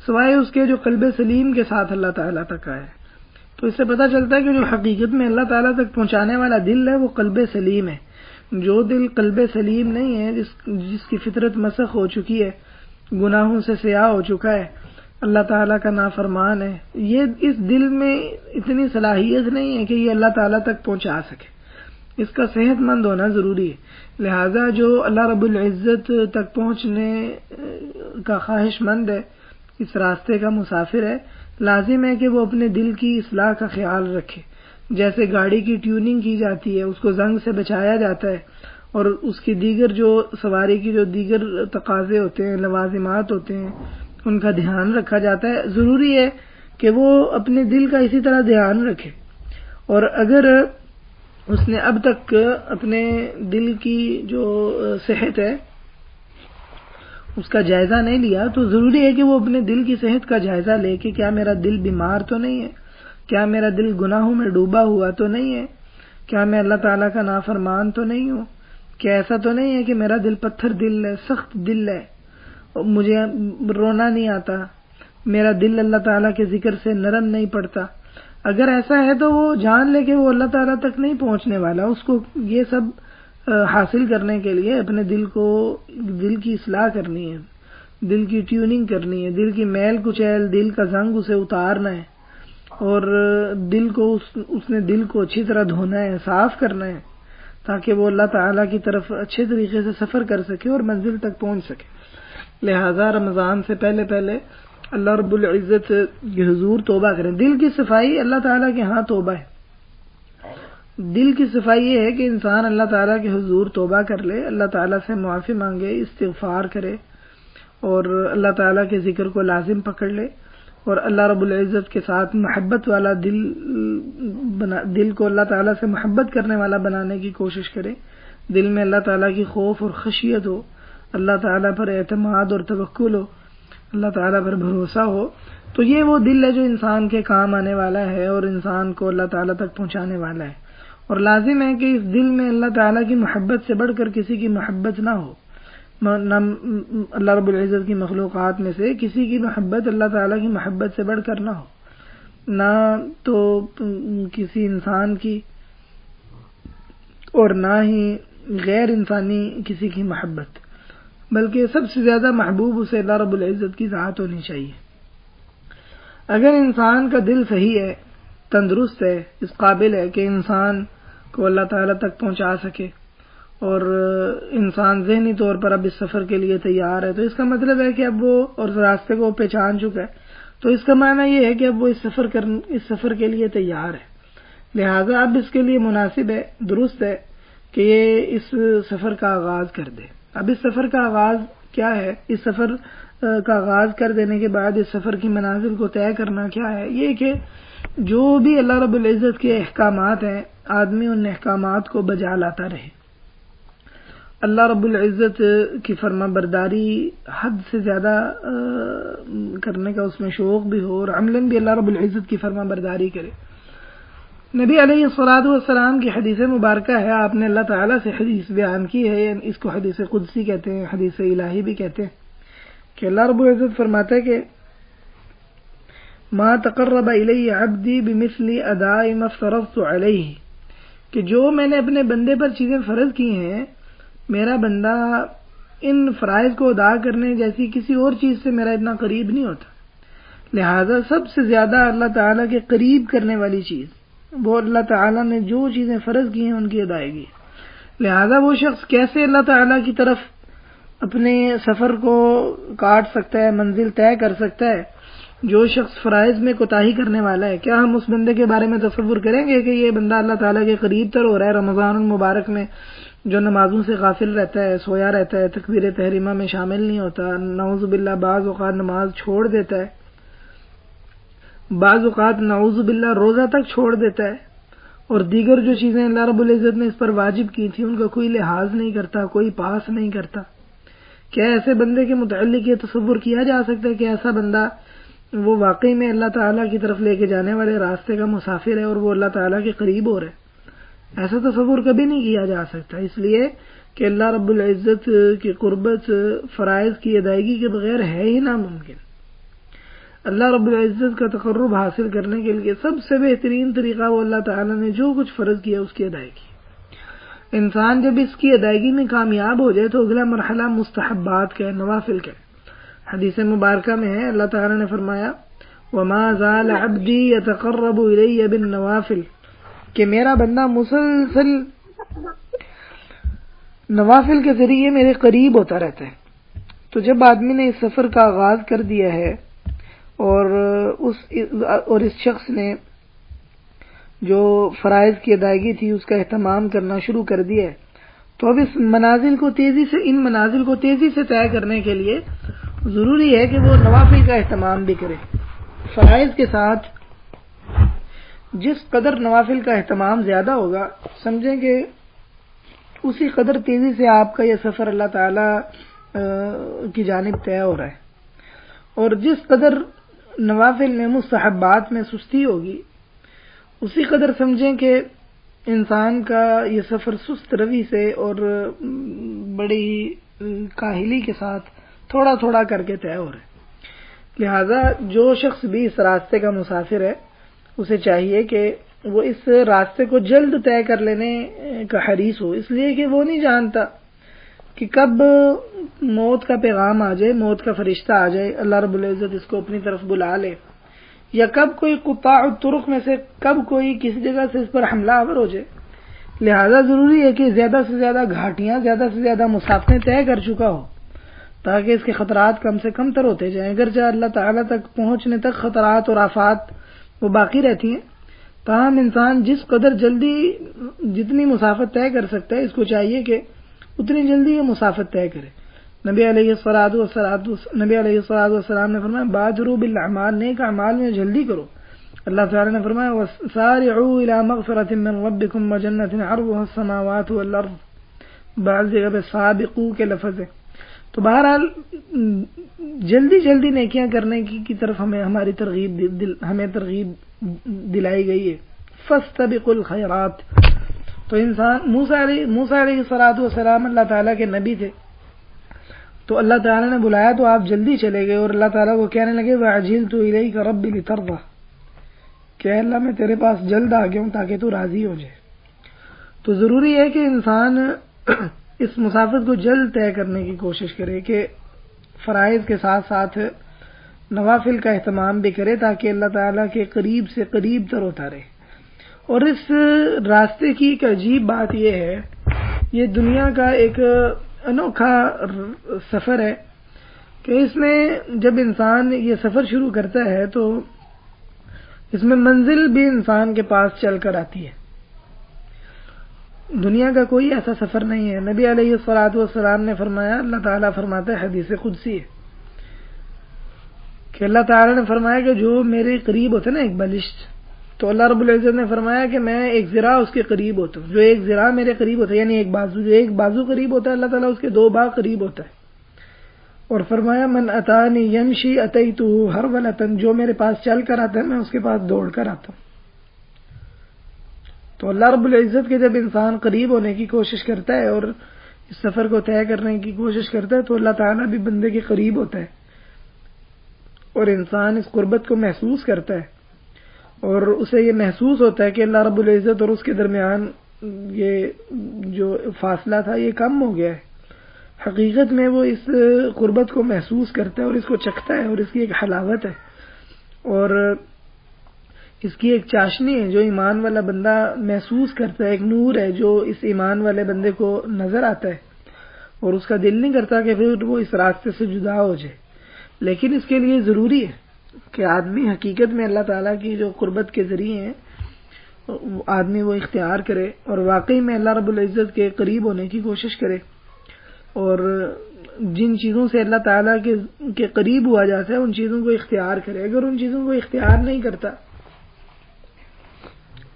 سوائے اس کے جو قلب سلیم کے ساتھ اللہ تعالیٰ تک آئے۔ تو اس سے پتہ چلتا ہے کہ جو حقیقت میں اللہ تعالیٰ تک پہنچانے والا دل ہے وہ قلب سلیم ہے۔ جو دل قلب سلیم نہیں ہے، جس کی فطرت مسخ ہو چکی ہے، گناہوں سے سیاہ ہو چکا ہے، اللہ تعالیٰ کا نافرمان ہے، یہ اس دل میں اتنی صلاحیت نہیں ہے کہ یہ اللہ تعالیٰ تک پہنچا سکے، اس کا صحت مند ہونا ضروری ہے۔ لہذا جو اللہ رب العزت تک پہنچنے کا خواہش مند ہے، اس راستے کا مسافر ہے، لازم ہے کہ وہ اپنے دل کی اصلاح کا خیال رکھے۔ جیسے گاڑی کی ٹیوننگ کی جاتی ہے، اس کو زنگ سے بچایا جاتا ہے، اور اس کی دیگر جو سواری کی جو دیگر تقاضے ہوتے ہیں، لوازمات ہوتے ہیں، ان کا دھیان رکھا جاتا ہے۔ ضروری ہے کہ وہ اپنے دل کا اسی طرح دھیان رکھے، اور اگر اس نے اب تک اپنے دل کی جو صحت ہے اس کا جائزہ نہیں لیا، تو ضروری ہے کہ وہ اپنے دل کی صحت کا جائزہ لے کہ کیا میرا دل بیمار تو نہیں ہے، کیا میرا دل گناہوں میں ڈوبا ہوا تو نہیں ہے، کیا میں اللہ تعالیٰ کا نافرمان تو نہیں ہوں، کیا ایسا تو نہیں ہے کہ میرا دل پتھر دل ہے، سخت دل ہے، مجھے رونا نہیں آتا، میرا دل اللہ تعالیٰ کے ذکر سے نرم نہیں پڑتا۔ اگر ایسا ہے تو وہ جان لے کہ وہ اللہ تعالیٰ تک نہیں پہنچنے والا، اس کو یہ سب حاصل کرنے کے لیے اپنے دل کی اصلاح کرنی ہے، دل کی ٹیوننگ کرنی ہے، دل کی میل کچیل، دل کا زنگ اسے اتارنا ہے، اور دل کو اچھی طرح دھونا ہے، صاف کرنا ہے، تاکہ وہ اللہ تعالیٰ کی طرف اچھے طریقے سے سفر کر سکے اور منزل تک پہنچ سکے۔ لہذا رمضان سے پہلے پہلے اللہ رب العزت کے حضور توبہ کریں۔ دل کی صفائی اللہ تعالیٰ کے ہاں توبہ ہے۔ دل کی صفائی یہ ہے کہ انسان اللہ تعالیٰ کے حضور توبہ کر لے، اللہ تعالیٰ سے معافی مانگے، استغفار کرے، اور اللہ تعالیٰ کے ذکر کو لازم پکڑ لے، اور اللہ رب العزت کے ساتھ محبت والا دل کو اللہ تعالیٰ سے محبت کرنے والا بنانے کی کوشش کرے، دل میں اللہ تعالیٰ کی خوف اور خشیت ہو، اللہ تعالیٰ پر اعتماد اور توکل ہو، اللہ تعالیٰ پر بھروسہ ہو، تو یہ وہ دل ہے جو انسان کے کام آنے والا ہے اور انسان کو اللہ تعالیٰ تک پہنچانے والا ہے۔ اور لازم ہے کہ اس دل میں اللہ تعالیٰ کی محبت سے بڑھ کر کسی کی محبت نہ ہو، نہ اللہ رب العزت کی مخلوقات میں سے کسی کی محبت اللہ تعالیٰ کی محبت سے بڑھ کر نہ ہو، نہ تو کسی انسان کی اور نہ ہی غیر انسانی کسی کی محبت، بلکہ سب سے زیادہ محبوب اسے اللہ رب العزت کی ذات ہونی چاہیے۔ اگر انسان کا دل صحیح ہے، تندرست ہے، اس قابل ہے کہ انسان کو اللہ تعالیٰ تک پہنچا سکے، اور انسان ذہنی طور پر اب اس سفر کے لیے تیار ہے، تو اس کا مطلب ہے کہ اب وہ اور راستے کو پہچان چکا ہے، تو اس کا معنی یہ ہے کہ اب وہ اس سفر کے لیے تیار ہے، لہذا اب اس کے لیے مناسب ہے، درست ہے کہ یہ اس سفر کا آغاز کر دے۔ اب اس سفر کا آغاز کیا ہے؟ اس سفر کا آغاز کر دینے کے بعد اس سفر کی منازل کو طے کرنا کیا ہے؟ یہ کہ جو بھی اللہ رب العزت کے احکامات ہیں آدمی ان احکامات کو بجا لاتا رہے، اللہ رب العزت کی فرما برداری حد سے زیادہ کرنے کا اس میں شوق بھی ہو، اور عملاً بھی اللہ رب العزت کی فرما برداری کرے۔ نبی علیہ الصلوۃ والسلام کی حدیث مبارکہ ہے، آپ نے اللہ تعالیٰ سے حدیث بیان کی ہے، اس کو حدیث قدسی کہتے ہیں، حدیث الہی بھی کہتے ہیں، کہ اللہ رب العزت فرماتا ہے کہ ما تقرب الی عبدی بمثل اداء ما افترضت علیہ، کہ جو میں نے اپنے بندے پر چیزیں فرض کی ہیں، میرا بندہ ان فرائض کو ادا کرنے جیسی کسی اور چیز سے میرا اتنا قریب نہیں ہوتا، لہذا سب سے زیادہ اللہ تعالیٰ کے قریب کرنے والی چیز وہ اللہ تعالیٰ نے جو چیزیں فرض کی ہیں ان کی ادائیگی، لہذا وہ شخص کیسے اللہ تعالیٰ کی طرف اپنے سفر کو کاٹ سکتا ہے، منزل طے کر سکتا ہے؟ جو شخص فرائض میں کوتاہی کرنے والا ہے، کیا ہم اس بندے کے بارے میں تصور کریں گے کہ یہ بندہ اللہ تعالیٰ کے قریب تر ہو رہا ہے؟ رمضان المبارک میں جو نمازوں سے غافل رہتا ہے، سویا رہتا ہے، تکبیر تحریمہ میں شامل نہیں ہوتا، نعوذ باللہ بعض اوقات نماز چھوڑ دیتا ہے، بعض اوقات نعوذ باللہ روزہ تک چھوڑ دیتا ہے، اور دیگر جو چیزیں اللہ رب العزت نے اس پر واجب کی تھی ان کا کوئی لحاظ نہیں کرتا، کوئی پاس نہیں کرتا، کیا ایسے بندے کے متعلق یہ تصور کیا جا سکتا ہے کہ ایسا بندہ وہ واقعی میں اللہ تعالیٰ کی طرف لے کے جانے والے راستے کا مسافر ہے اور وہ اللہ تعالیٰ کے قریب ہو رہا ہے؟ ایسا تصور کبھی نہیں کیا جا سکتا، اس لیے کہ اللہ رب العزت کی قربت فرائض کی ادائیگی کے بغیر ہے ہی ناممکن۔ اللہ رب العزت کا تقرب حاصل کرنے کے لیے سب سے بہترین طریقہ وہ اللہ تعالیٰ نے جو کچھ فرض کیا اس کی ادائیگی۔ انسان جب اس کی ادائیگی میں کامیاب ہو جائے تو اگلا مرحلہ مستحبات کا ہے، نوافل کا ہے۔ حدیث مبارکہ میں ہے، اللہ تعالیٰ نے فرمایا وَمَا زَالَ عَبْدِي يَتَقَرَّبُ إِلَيَّ بِالنَّوَافِلِ، کہ میرا بندہ مسلسل نوافل کے ذریعے میرے قریب ہوتا رہتا ہے۔ تو جب آدمی نے اس سفر کا آغاز کر دیا ہے اور اس شخص نے جو فرائض کی ادائیگی تھی اس کا اہتمام کرنا شروع کر دیا ہے، تو اب ان منازل کو تیزی سے طے کرنے کے لیے ضروری ہے کہ وہ نوافل کا اہتمام بھی کرے۔ فرائض کے ساتھ جس قدر نوافل کا اہتمام زیادہ ہوگا، سمجھیں کہ اسی قدر تیزی سے آپ کا یہ سفر اللہ تعالی کی جانب طے ہو رہا ہے، اور جس قدر نوافل میں مستحبات میں سستی ہوگی اسی قدر سمجھیں کہ انسان کا یہ سفر سست روی سے اور بڑی کاہلی کے ساتھ تھوڑا تھوڑا کر کے طے ہو رہا ہے۔ لہذا جو شخص بھی اس راستے کا مسافر ہے اسے چاہیے کہ وہ اس راستے کو جلد طے کر لینے کا حریص ہو، اس لیے کہ وہ نہیں جانتا کہ کب موت کا پیغام آ جائے، موت کا فرشتہ آ جائے، اللہ رب العزت اس کو اپنی طرف بلا لے، یا کب کوئی قطاع الطرق میں سے کب کوئی کسی جگہ سے اس پر حملہ آور ہو جائے۔ لہذا ضروری ہے کہ زیادہ سے زیادہ گھاٹیاں، زیادہ سے زیادہ مسافریں طے کر چکا ہو تاکہ اس کے خطرات کم سے کم تر ہوتے جائیں۔ اگرچہ اللہ تعالیٰ تک پہنچنے تک خطرات اور آفات وہ باقی رہتی ہیں، تاہم انسان جس قدر جلدی جتنی مسافت طے کر سکتا ہے اس کو چاہیے کہ اتنی جلدی یہ مسافت طے کرے۔ نبی علیہ الصلوۃ والسلام نے فرمایا بادروا بالاعمال، نیک اعمال میں جلدی کرو۔ اللہ تعالیٰ نے فرمایا وسارعوا الى مغفرۃ من ربکم وجنۃ عرضها السماوات والارض، بعض جگہ پہ سابقوا کے لفظ ہے۔ تو بہرحال جلدی نیکیاں کرنے کی طرف ہمیں ترغیب دلائی گئی ہے۔ فاستبقوا الخیرات، تو انسان موسیٰ علیہ الصلوۃ والسلام اللہ تعالیٰ کے نبی تھے، تو اللہ تعالیٰ نے بلایا تو آپ جلدی چلے گئے، اور اللہ تعالیٰ کو کہنے لگے وَعَجِلْتُ إِلَيْكَ رَبِّ لِتَرْضَىٰ، کہ اللہ میں تیرے پاس جلد آ گیا ہوں تاکہ تو راضی ہو جائے۔ تو ضروری ہے کہ انسان اس مسافت کو جلد طے کرنے کی کوشش کرے کہ فرائض کے ساتھ ساتھ نوافل کا اہتمام بھی کرے تاکہ اللہ تعالیٰ کے قریب سے قریب تر ہوتا رہے۔ اور اس راستے کی ایک عجیب بات یہ ہے، یہ دنیا کا ایک انوکھا سفر ہے کہ اس میں جب انسان یہ سفر شروع کرتا ہے تو اس میں منزل بھی انسان کے پاس چل کر آتی ہے. دنیا کا کوئی ایسا سفر نہیں ہے. نبی علیہ الصلوۃ والسلام نے فرمایا، اللہ تعالیٰ فرماتا ہے حدیث قدسی ہے کہ اللہ تعالیٰ نے فرمایا کہ جو میرے قریب ہوتے نا ایک بلشت، تو اللہ رب العزت نے فرمایا کہ میں ایک ذراع اس کے قریب ہوتا ہوں. جو ایک ذراع میرے قریب ہوتا ہے یعنی ایک بازو، جو ایک بازو قریب ہوتا ہے اللہ تعالیٰ اس کے 2 باغ قریب ہوتا ہے. اور فرمایا من اتانی یمشی اتیتہ ہرولۃ، جو میرے پاس چل کر آتا ہے میں اس کے پاس دوڑ کر آتا ہوں. تو اللہ رب العزت کے جب انسان قریب ہونے کی کوشش کرتا ہے اور اس سفر کو طے کرنے کی کوشش کرتا ہے تو اللہ تعالیٰ بھی بندے کے قریب ہوتا ہے اور انسان اس قربت کو محسوس کرتا ہے اور اسے یہ محسوس ہوتا ہے کہ اللہ رب العزت اور اس کے درمیان یہ جو فاصلہ تھا یہ کم ہو گیا ہے. حقیقت میں وہ اس قربت کو محسوس کرتا ہے اور اس کو چکھتا ہے اور اس کی ایک حلاوت ہے اور اس کی ایک چاشنی ہے جو ایمان والا بندہ محسوس کرتا ہے. ایک نور ہے جو اس ایمان والے بندے کو نظر آتا ہے اور اس کا دل نہیں کرتا کہ پھر وہ اس راستے سے جدا ہو جائے. لیکن اس کے لیے ضروری ہے کہ آدمی حقیقت میں اللہ تعالیٰ کی جو قربت کے ذریعے ہیں آدمی وہ اختیار کرے اور واقعی میں اللہ رب العزت کے قریب ہونے کی کوشش کرے اور جن چیزوں سے اللہ تعالیٰ کے قریب ہوا جاتا ہے ان چیزوں کو اختیار کرے. اگر ان چیزوں کو اختیار نہیں کرتا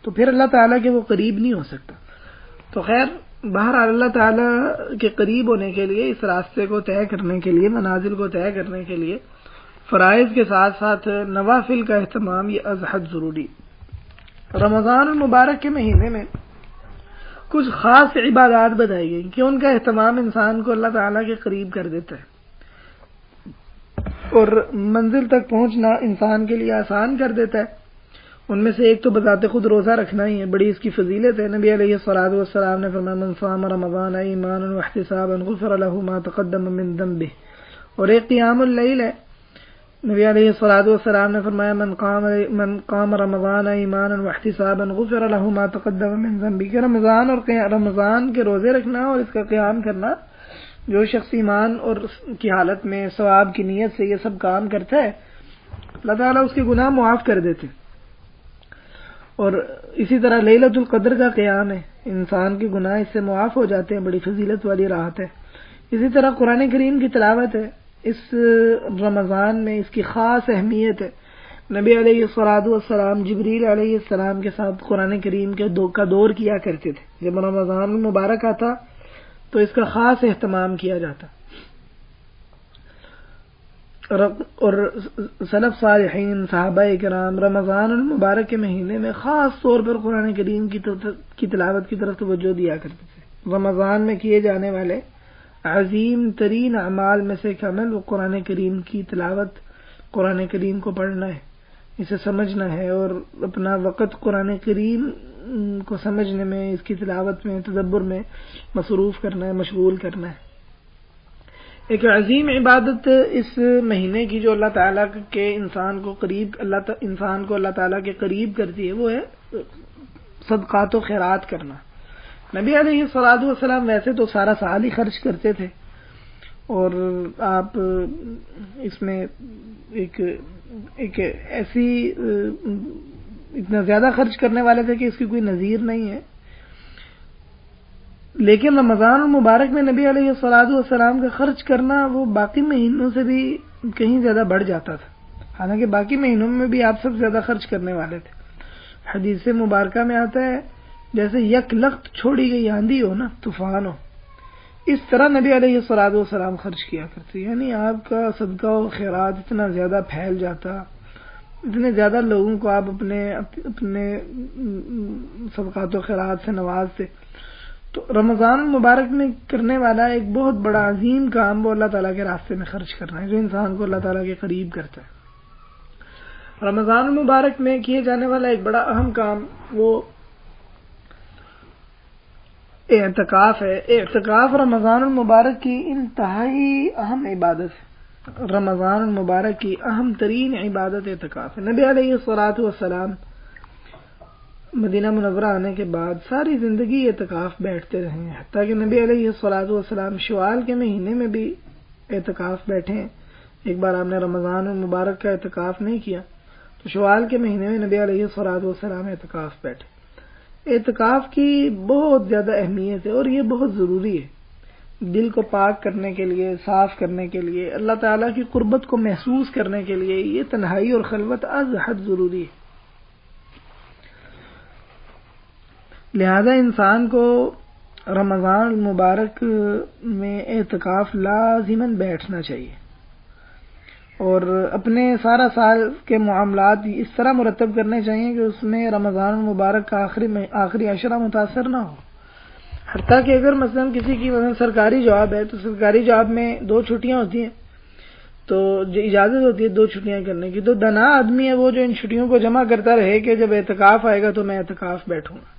تو پھر اللہ تعالیٰ کے وہ قریب نہیں ہو سکتا. تو خیر بہرحال اللہ تعالیٰ کے قریب ہونے کے لیے اس راستے کو طے کرنے کے لیے منازل کو طے کرنے کے لیے فرائض کے ساتھ ساتھ نوافل کا اہتمام یہ از حد ضروری. رمضان المبارک کے مہینے میں کچھ خاص عبادات بتائی گئی کہ ان کا اہتمام انسان کو اللہ تعالیٰ کے قریب کر دیتا ہے اور منزل تک پہنچنا انسان کے لیے آسان کر دیتا ہے. ان میں سے ایک تو بذات خود روزہ رکھنا ہی ہے، بڑی اس کی فضیلت ہے. نبی علیہ الصلوۃ والسلام نے فرمایا من صام رمضان ایمانا واحتسابا غفر له ما تقدم من ذنبه. اور ایک قیام اللیل ہے. نبی علیہ الصلوۃ والسلام نے فرمایا من قام رمضان ایمانا واحتسابا غفر له ما تقدم من ذنبه. کہ رمضان کے روزے رکھنا اور اس کا قیام کرنا، جو شخص ایمان اور کی حالت میں ثواب کی نیت سے یہ سب کام کرتا ہے اللہ تعالیٰ اس کے گناہ معاف کر دیتے. اور اسی طرح لیلۃ القدر کا قیام ہے، انسان کے گناہ اس سے معاف ہو جاتے ہیں، بڑی فضیلت والی راحت ہے. اسی طرح قرآن کریم کی تلاوت ہے، اس رمضان میں اس کی خاص اہمیت ہے. نبی علیہ الصلوۃ والسلام جبریل علیہ السلام کے ساتھ قرآن کریم کے کا دور کیا کرتے تھے. جب رمضان المبارک آتا تو اس کا خاص اہتمام کیا جاتا اور سلف صالحین صحابہ کرام رمضان المبارک کے مہینے میں خاص طور پر قرآن کریم کی تلاوت کی طرف توجہ دیا کرتے تھے. رمضان میں کیے جانے والے عظیم ترین اعمال میں سے ایک عمل وہ قرآن کریم کی تلاوت، قرآن کریم کو پڑھنا ہے، اسے سمجھنا ہے اور اپنا وقت قرآن کریم کو سمجھنے میں، اس کی تلاوت میں، تدبر میں مصروف کرنا ہے، مشغول کرنا ہے. ایک عظیم عبادت اس مہینے کی جو اللہ تعالیٰ کے انسان کو اللہ تعالیٰ کے قریب کرتی ہے وہ ہے صدقات و خیرات کرنا. نبی علیہ الصلوۃ والسلام ویسے تو سارا سال ہی خرچ کرتے تھے اور آپ اس میں ایک ایسی اتنا زیادہ خرچ کرنے والے تھے کہ اس کی کوئی نظیر نہیں ہے. لیکن رمضان المبارک میں نبی علیہ الصلوۃ والسلام کا خرچ کرنا وہ باقی مہینوں سے بھی کہیں زیادہ بڑھ جاتا تھا. حالانکہ باقی مہینوں میں بھی آپ سب سے زیادہ خرچ کرنے والے تھے. حدیث مبارکہ میں آتا ہے جیسے یک لخت چھوڑی گئی آندھی ہو نا، طوفان ہو، اس طرح نبی علیہ الصلوۃ والسلام خرچ کیا کرتے. یعنی آپ کا صدقہ و خیرات اتنا زیادہ پھیل جاتا، اتنے زیادہ لوگوں کو آپ اپنے صدقات و خیرات سے نوازتے. تو رمضان المبارک میں کرنے والا ایک بہت بڑا عظیم کام وہ اللہ تعالیٰ کے راستے میں خرچ کرنا ہے جو انسان کو اللہ تعالیٰ کے قریب کرتا ہے. رمضان المبارک میں کیے جانے والا ایک بڑا اہم کام وہ اعتکاف ہے. اعتکاف رمضان المبارک کی انتہائی اہم عبادت ہے. رمضان المبارک کی اہم ترین عبادت اعتکاف ہے. نبی علیہ الصلوۃ والسلام مدینہ منورہ آنے کے بعد ساری زندگی اعتکاف بیٹھتے رہے ہیں، حتیٰ کہ نبی علیہ الصلوۃ والسلام شوال کے مہینے میں بھی اعتکاف بیٹھے ہیں. ایک بار آپ نے رمضان المبارک کا اعتکاف نہیں کیا تو شوال کے مہینے میں نبی علیہ الصلوۃ والسلام اعتکاف بیٹھے۔ اعتکاف کی بہت زیادہ اہمیت ہے اور یہ بہت ضروری ہے، دل کو پاک کرنے کے لیے، صاف کرنے کے لیے، اللہ تعالیٰ کی قربت کو محسوس کرنے کے لیے یہ تنہائی اور خلوت از حد ضروری ہے۔ لہذا انسان کو رمضان المبارک میں اعتکاف لازماً بیٹھنا چاہیے اور اپنے سارا سال کے معاملات اس طرح مرتب کرنے چاہیے کہ اس میں رمضان المبارک کا آخری عشرہ متاثر نہ ہو۔ حتیٰ کہ اگر مثلا کسی کی سرکاری جاب ہے تو سرکاری جاب میں 2 چھٹیاں ہوتی ہیں تو جو اجازت ہوتی ہے 2 چھٹیاں کرنے کی، تو دنا آدمی ہے وہ جو ان چھٹیوں کو جمع کرتا رہے کہ جب اعتکاف آئے گا تو میں اعتکاف بیٹھوں گا۔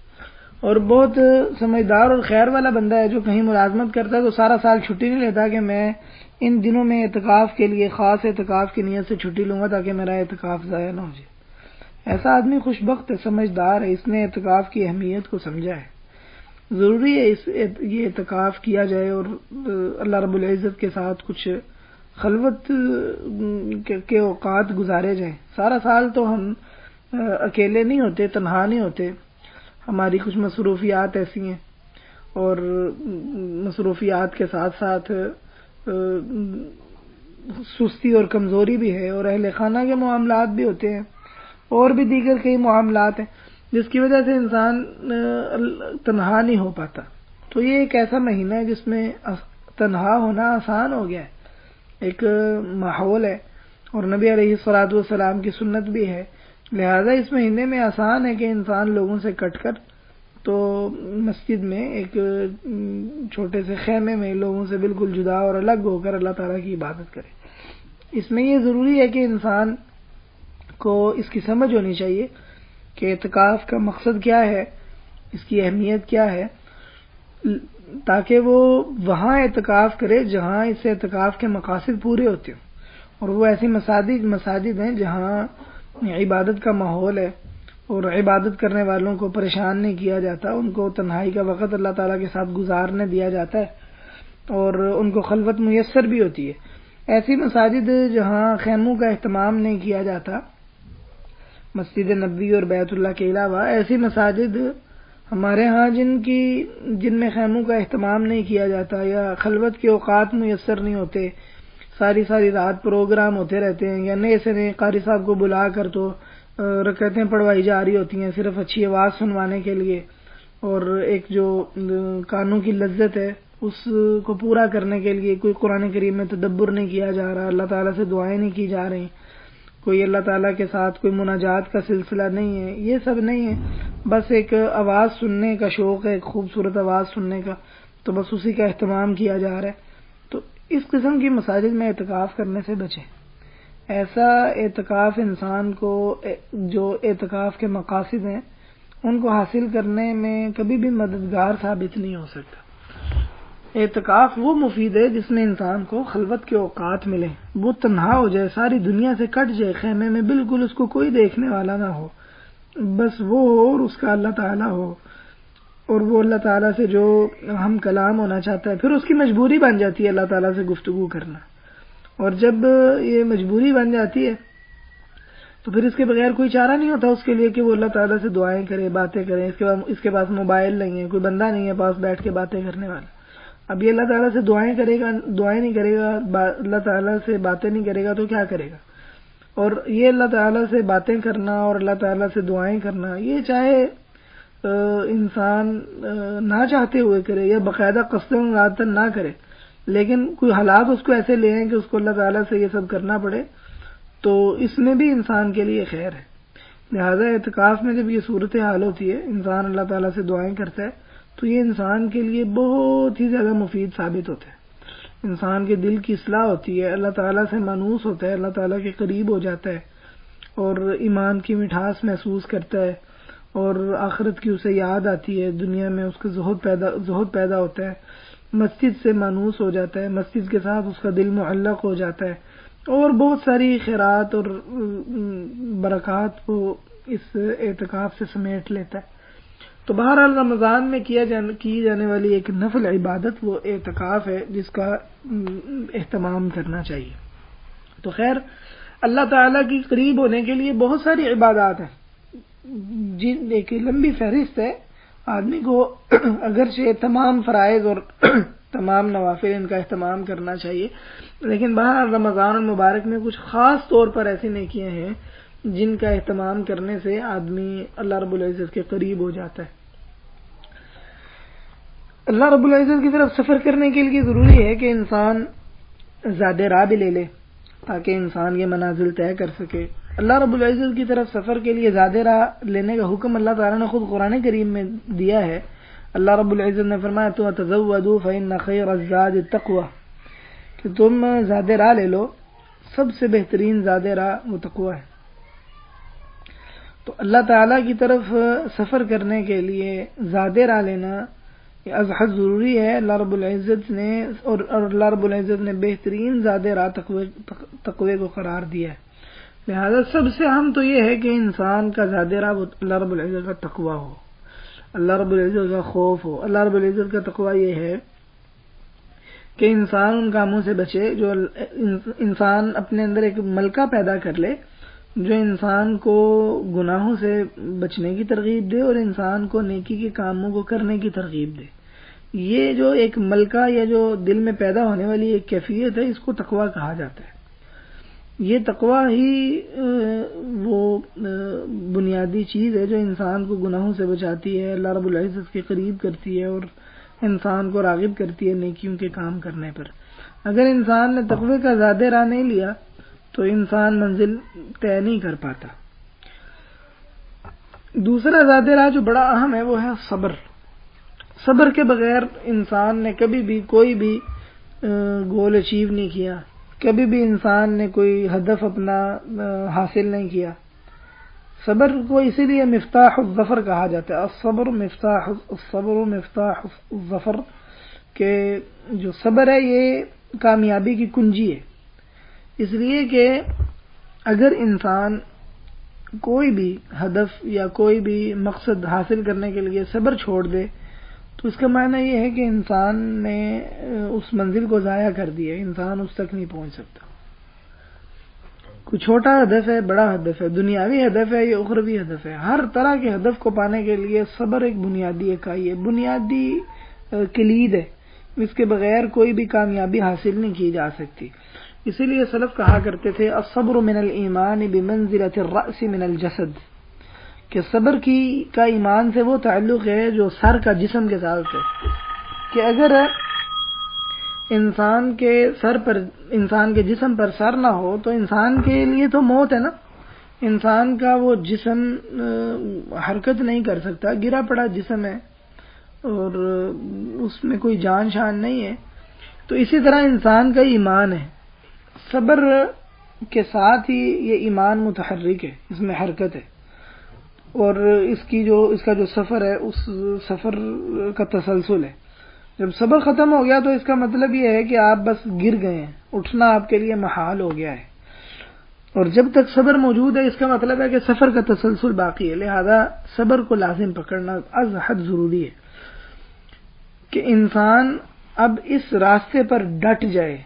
اور بہت سمجھدار اور خیر والا بندہ ہے جو کہیں ملازمت کرتا ہے تو سارا سال چھٹی نہیں لیتا کہ میں ان دنوں میں اعتکاف کے لیے خاص اعتکاف کی نیت سے چھٹی لوں گا تاکہ میرا اعتکاف ضائع نہ ہو جائے۔ ایسا آدمی خوش بخت ہے، سمجھدار ہے، اس نے اعتکاف کی اہمیت کو سمجھا ہے۔ ضروری ہے یہ اعتکاف کیا جائے اور اللہ رب العزت کے ساتھ کچھ خلوت کے اوقات گزارے جائیں۔ سارا سال تو ہم اکیلے نہیں ہوتے، تنہا نہیں ہوتے، ہماری کچھ مصروفیات ایسی ہیں اور مصروفیات کے ساتھ ساتھ سستی اور کمزوری بھی ہے اور اہل خانہ کے معاملات بھی ہوتے ہیں اور بھی دیگر کئی معاملات ہیں جس کی وجہ سے انسان تنہا نہیں ہو پاتا۔ تو یہ ایک ایسا مہینہ ہے جس میں تنہا ہونا آسان ہو گیا ہے، ایک ماحول ہے اور نبی علیہ الصلوۃ والسلام کی سنت بھی ہے، لہذا اس مہینے میں آسان ہے کہ انسان لوگوں سے کٹ کر تو مسجد میں ایک چھوٹے سے خیمے میں لوگوں سے بالکل جدا اور الگ ہو کر اللہ تعالیٰ کی عبادت کرے۔ اس میں یہ ضروری ہے کہ انسان کو اس کی سمجھ ہونی چاہیے کہ اعتکاف کا مقصد کیا ہے، اس کی اہمیت کیا ہے، تاکہ وہ وہاں اعتکاف کرے جہاں اس اعتکاف کے مقاصد پورے ہوتے ہیں، اور وہ ایسی مساجد ہیں جہاں عبادت کا ماحول ہے اور عبادت کرنے والوں کو پریشان نہیں کیا جاتا، ان کو تنہائی کا وقت اللہ تعالیٰ کے ساتھ گزارنے دیا جاتا ہے اور ان کو خلوت میسر بھی ہوتی ہے۔ ایسی مساجد جہاں خیموں کا اہتمام نہیں کیا جاتا، مسجد نبوی اور بیت اللہ کے علاوہ ایسی مساجد ہمارے ہاں جن میں خیموں کا اہتمام نہیں کیا جاتا یا خلوت کے اوقات میسر نہیں ہوتے، ساری رات پروگرام ہوتے رہتے ہیں یا نئے سے نئے قاری صاحب کو بلا کر تو رکعتیں پڑھوائی جا رہی ہوتی ہیں صرف اچھی آواز سنوانے کے لیے، اور ایک جو کانوں کی لذت ہے اس کو پورا کرنے کے لیے کوئی قرآن کریم میں تدبر نہیں کیا جا رہا، اللہ تعالیٰ سے دعائیں نہیں کی جا رہی، کوئی اللہ تعالیٰ کے ساتھ کوئی مناجات کا سلسلہ نہیں ہے، یہ سب نہیں ہے، بس ایک آواز سننے کا شوق ہے، ایک خوبصورت آواز سننے کا، تو بس اسی کا اہتمام کیا جا رہا ہے۔ تو اس قسم کی مساجد میں اعتکاف کرنے سے بچیں۔ ایسا اعتکاف انسان کو جو اعتکاف کے مقاصد ہیں ان کو حاصل کرنے میں کبھی بھی مددگار ثابت نہیں ہو سکتا۔ اعتکاف وہ مفید ہے جس میں انسان کو خلوت کے اوقات ملے، وہ تنہا ہو جائے، ساری دنیا سے کٹ جائے، خیمے میں بالکل اس کو کوئی دیکھنے والا نہ ہو، بس وہ ہو اور اس کا اللہ تعالیٰ ہو، اور وہ اللہ تعالیٰ سے جو ہم کلام ہونا چاہتا ہے، پھر اس کی مجبوری بن جاتی ہے اللہ تعالیٰ سے گفتگو کرنا، اور جب یہ مجبوری بن جاتی ہے تو پھر اس کے بغیر کوئی چارہ نہیں ہوتا اس کے لیے کہ وہ اللہ تعالیٰ سے دعائیں کرے، باتیں کریں۔ اس کے پاس موبائل نہیں ہے، کوئی بندہ نہیں ہے پاس بیٹھ کے باتیں کرنے والا، اب یہ اللہ تعالیٰ سے دعائیں کرے گا، دعائیں نہیں کرے گا، اللہ تعالیٰ سے باتیں نہیں کرے گا تو کیا کرے گا؟ اور یہ اللہ تعالیٰ سے باتیں کرنا اور اللہ تعالیٰ سے دعائیں کرنا، یہ چاہے انسان نہ چاہتے ہوئے کرے یا باقاعدہ قصداً ارادتاً نہ کرے، لیکن کوئی حالات اس کو ایسے لے ہیں کہ اس کو اللہ تعالیٰ سے یہ سب کرنا پڑے، تو اس میں بھی انسان کے لیے خیر ہے۔ لہذا اعتکاف میں جب یہ صورتحال ہوتی ہے، انسان اللہ تعالیٰ سے دعائیں کرتا ہے، تو یہ انسان کے لیے بہت ہی زیادہ مفید ثابت ہوتا ہے۔ انسان کے دل کی اصلاح ہوتی ہے، اللہ تعالیٰ سے مانوس ہوتا ہے، اللہ تعالیٰ کے قریب ہو جاتا ہے اور ایمان کی مٹھاس محسوس کرتا ہے، اور آخرت کی اسے یاد آتی ہے، دنیا میں اس کا زہد پیدا ہوتا ہے، مسجد سے مانوس ہو جاتا ہے، مسجد کے ساتھ اس کا دل معلق ہو جاتا ہے، اور بہت ساری خیرات اور برکات کو اس اعتکاف سے سمیٹ لیتا ہے۔ تو بہرحال رمضان میں کی جانے والی ایک نفل عبادت وہ اعتکاف ہے جس کا اہتمام کرنا چاہیے۔ تو خیر اللہ تعالیٰ کی قریب ہونے کے لیے بہت ساری عبادات ہیں، جن ایک لمبی فہرست ہے، آدمی کو اگرچہ تمام فرائض اور تمام نوافل ان کا اہتمام کرنا چاہیے، لیکن بہرحال رمضان المبارک میں کچھ خاص طور پر ایسی نیکیاں ہیں جن کا اہتمام کرنے سے آدمی اللہ رب العزت کے قریب ہو جاتا ہے۔ اللہ رب العزت کی طرف سفر کرنے کے لیے ضروری ہے کہ انسان زیادہ راہ بھی لے لے تاکہ انسان یہ منازل طے کر سکے۔ اللہ رب العزت کی طرف سفر کے لیے زیادہ راہ لینے کا حکم اللہ تعالیٰ نے خود قرآن کریم میں دیا ہے۔ اللہ رب العزت نے فرمایا تو تزودوا فإن خیر الزاد التقوی، کہ تم زیادہ راہ لے لو، سب سے بہترین زیادہ راہ وہ تقوی ہے۔ تو اللہ تعالیٰ کی طرف سفر کرنے کے لیے زیادہ راہ لینا یہ از حد ضروری ہے۔ اللہ رب العزت نے اور اللہ رب العزت نے بہترین زیادہ راہ تقوی کو قرار دیا ہے، لہذا سب سے اہم تو یہ ہے کہ انسان کا زیادہ راہ اللہ رب العزت کا تقوی ہو، اللہ رب العزت کا خوف ہو۔ اللہ رب العزت کا تقوی یہ ہے کہ انسان ان کاموں سے بچے جو انسان اپنے اندر ایک ملکہ پیدا کر لے جو انسان کو گناہوں سے بچنے کی ترغیب دے اور انسان کو نیکی کے کاموں کو کرنے کی ترغیب دے۔ یہ جو ایک ملکہ یا جو دل میں پیدا ہونے والی ایک کیفیت ہے، اس کو تقوی کہا جاتا ہے۔ یہ تقوی ہی وہ بنیادی چیز ہے جو انسان کو گناہوں سے بچاتی ہے، اللہ رب العزت کے قریب کرتی ہے اور انسان کو راغب کرتی ہے نیکیوں کے کام کرنے پر۔ اگر انسان نے تقوی کا زیادہ راہ نہیں لیا تو انسان منزل طے نہیں کر پاتا۔ دوسرا زیادہ راہ جو بڑا اہم ہے وہ ہے صبر۔ صبر کے بغیر انسان نے کبھی بھی کوئی بھی گول اچیو نہیں کیا، کبھی بھی انسان نے کوئی ہدف اپنا حاصل نہیں کیا۔ صبر کو اسی لیے مفتاح الظفر کہا جاتا ہے، الصبر مفتاح الظفر، کہ جو صبر ہے یہ کامیابی کی کنجی ہے۔ اس لیے کہ اگر انسان کوئی بھی ہدف یا کوئی بھی مقصد حاصل کرنے کے لیے صبر چھوڑ دے تو اس کا معنی یہ ہے کہ انسان نے اس منزل کو ضائع کر دیا، انسان اس تک نہیں پہنچ سکتا۔ کوئی چھوٹا ہدف ہے، بڑا ہدف ہے، دنیاوی ہدف ہے یا اخروی ہدف ہے، ہر طرح کے ہدف کو پانے کے لیے صبر ایک بنیادی اکائی ہے، بنیادی کلید ہے، اس کے بغیر کوئی بھی کامیابی حاصل نہیں کی جا سکتی۔ اسی لیے سلف کہا کرتے تھے الصبر من الایمان بمنزلۃ الرأس من الجسد، کہ صبر کا ایمان سے وہ تعلق ہے جو سر کا جسم کے ساتھ ہے، کہ اگر انسان کے جسم پر سر نہ ہو تو انسان کے لیے تو موت ہے نا، انسان کا وہ جسم حرکت نہیں کر سکتا، گرا پڑا جسم ہے اور اس میں کوئی جان شان نہیں ہے۔ تو اسی طرح انسان کا ایمان ہے، صبر کے ساتھ ہی یہ ایمان متحرک ہے، اس میں حرکت ہے، اور اس کا جو سفر ہے اس سفر کا تسلسل ہے۔ جب صبر ختم ہو گیا تو اس کا مطلب یہ ہے کہ آپ بس گر گئے ہیں، اٹھنا آپ کے لیے محال ہو گیا ہے، اور جب تک صبر موجود ہے اس کا مطلب ہے کہ سفر کا تسلسل باقی ہے، لہذا صبر کو لازم پکڑنا از حد ضروری ہے کہ انسان اب اس راستے پر ڈٹ جائے،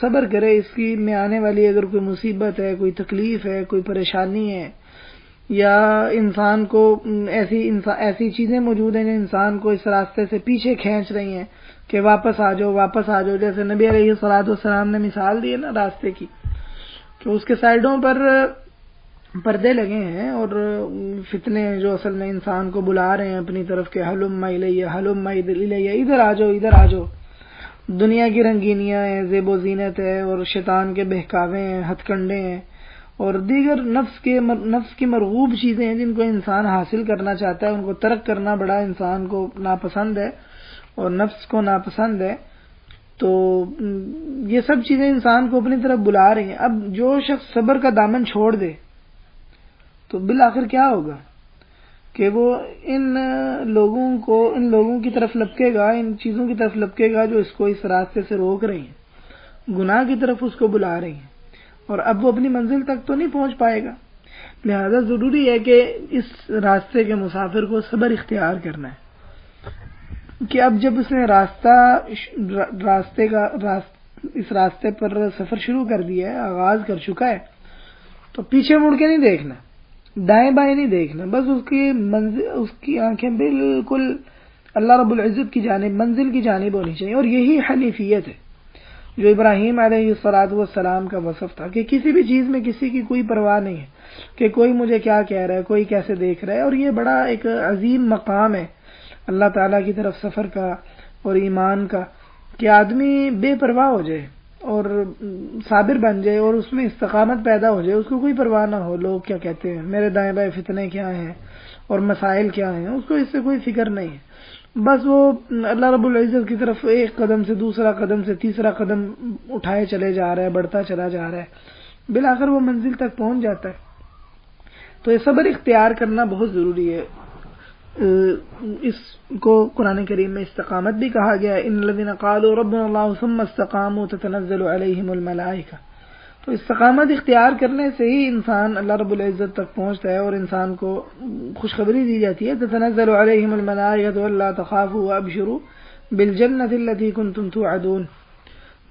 صبر کرے، اس کی میں آنے والی اگر کوئی مصیبت ہے، کوئی تکلیف ہے، کوئی پریشانی ہے، یا انسان کو ایسی چیزیں موجود ہیں جو انسان کو اس راستے سے پیچھے کھینچ رہی ہیں کہ واپس آ جاؤ، جیسے نبی علیہ الصلوۃ والسلام نے مثال دی ہے نا راستے کی، کہ اس کے سائیڈوں پر پردے لگے ہیں اور فتنے جو اصل میں انسان کو بلا رہے ہیں اپنی طرف کہ ہلم الیہ، ادھر آ جاؤ۔ دنیا کی رنگینیاں ہیں، زیب و زینت ہے، اور شیطان کے بہکاوے ہیں، ہتھ کنڈے ہیں، اور دیگر نفس کی مرغوب چیزیں ہیں جن کو انسان حاصل کرنا چاہتا ہے، ان کو ترک کرنا بڑا انسان کو ناپسند ہے اور نفس کو ناپسند ہے۔ تو یہ سب چیزیں انسان کو اپنی طرف بلا رہی ہیں۔ اب جو شخص صبر کا دامن چھوڑ دے تو بالآخر کیا ہوگا کہ وہ ان لوگوں کی طرف لپکے گا، ان چیزوں کی طرف لپکے گا جو اس کو اس راستے سے روک رہی ہیں، گناہ کی طرف اس کو بلا رہی ہیں، اور اب وہ اپنی منزل تک تو نہیں پہنچ پائے گا۔ لہذا ضروری ہے کہ اس راستے کے مسافر کو صبر اختیار کرنا ہے کہ اب جب اس نے اس راستے پر سفر شروع کر دیا ہے، آغاز کر چکا ہے، تو پیچھے مڑ کے نہیں دیکھنا، دائیں بائیں نہیں دیکھنا، بس اس کی آنکھیں بالکل اللہ رب العزت کی جانب، منزل کی جانب ہونی چاہیے. اور یہی حنیفیت ہے جو ابراہیم علیہ السلام کا وصف تھا، کہ کسی بھی چیز میں کسی کی کوئی پرواہ نہیں ہے کہ کوئی مجھے کیا کہہ رہا ہے، کوئی کیسے دیکھ رہا ہے. اور یہ بڑا ایک عظیم مقام ہے اللہ تعالیٰ کی طرف سفر کا اور ایمان کا، کہ آدمی بے پرواہ ہو جائے اور صابر بن جائے اور اس میں استقامت پیدا ہو جائے، اس کو کوئی پرواہ نہ ہو لوگ کیا کہتے ہیں، میرے دائیں بائیں فتنے کیا ہیں اور مسائل کیا ہیں، اس کو اس سے کوئی فکر نہیں ہے. بس وہ اللہ رب العزت کی طرف ایک قدم سے دوسرا قدم سے تیسرا قدم اٹھائے چلے جا رہا ہے، بڑھتا چلا جا رہا ہے، بالآخر وہ منزل تک پہنچ جاتا ہے. تو یہ صبر اختیار کرنا بہت ضروری ہے. اس کو قرآن کریم میں استقامت بھی کہا گیا ہے، ان الذین قالوا ربنا اللہ ثم استقاموا تتنزل علیہم الملائکہ. تو استقامت اختیار کرنے سے ہی انسان اللہ رب العزت تک پہنچتا ہے اور انسان کو خوشخبری دی جاتی ہے، تتنزل علیہم الملائکۃ الا تخافوا وابشروا بالجنۃ التي كنتم توعدون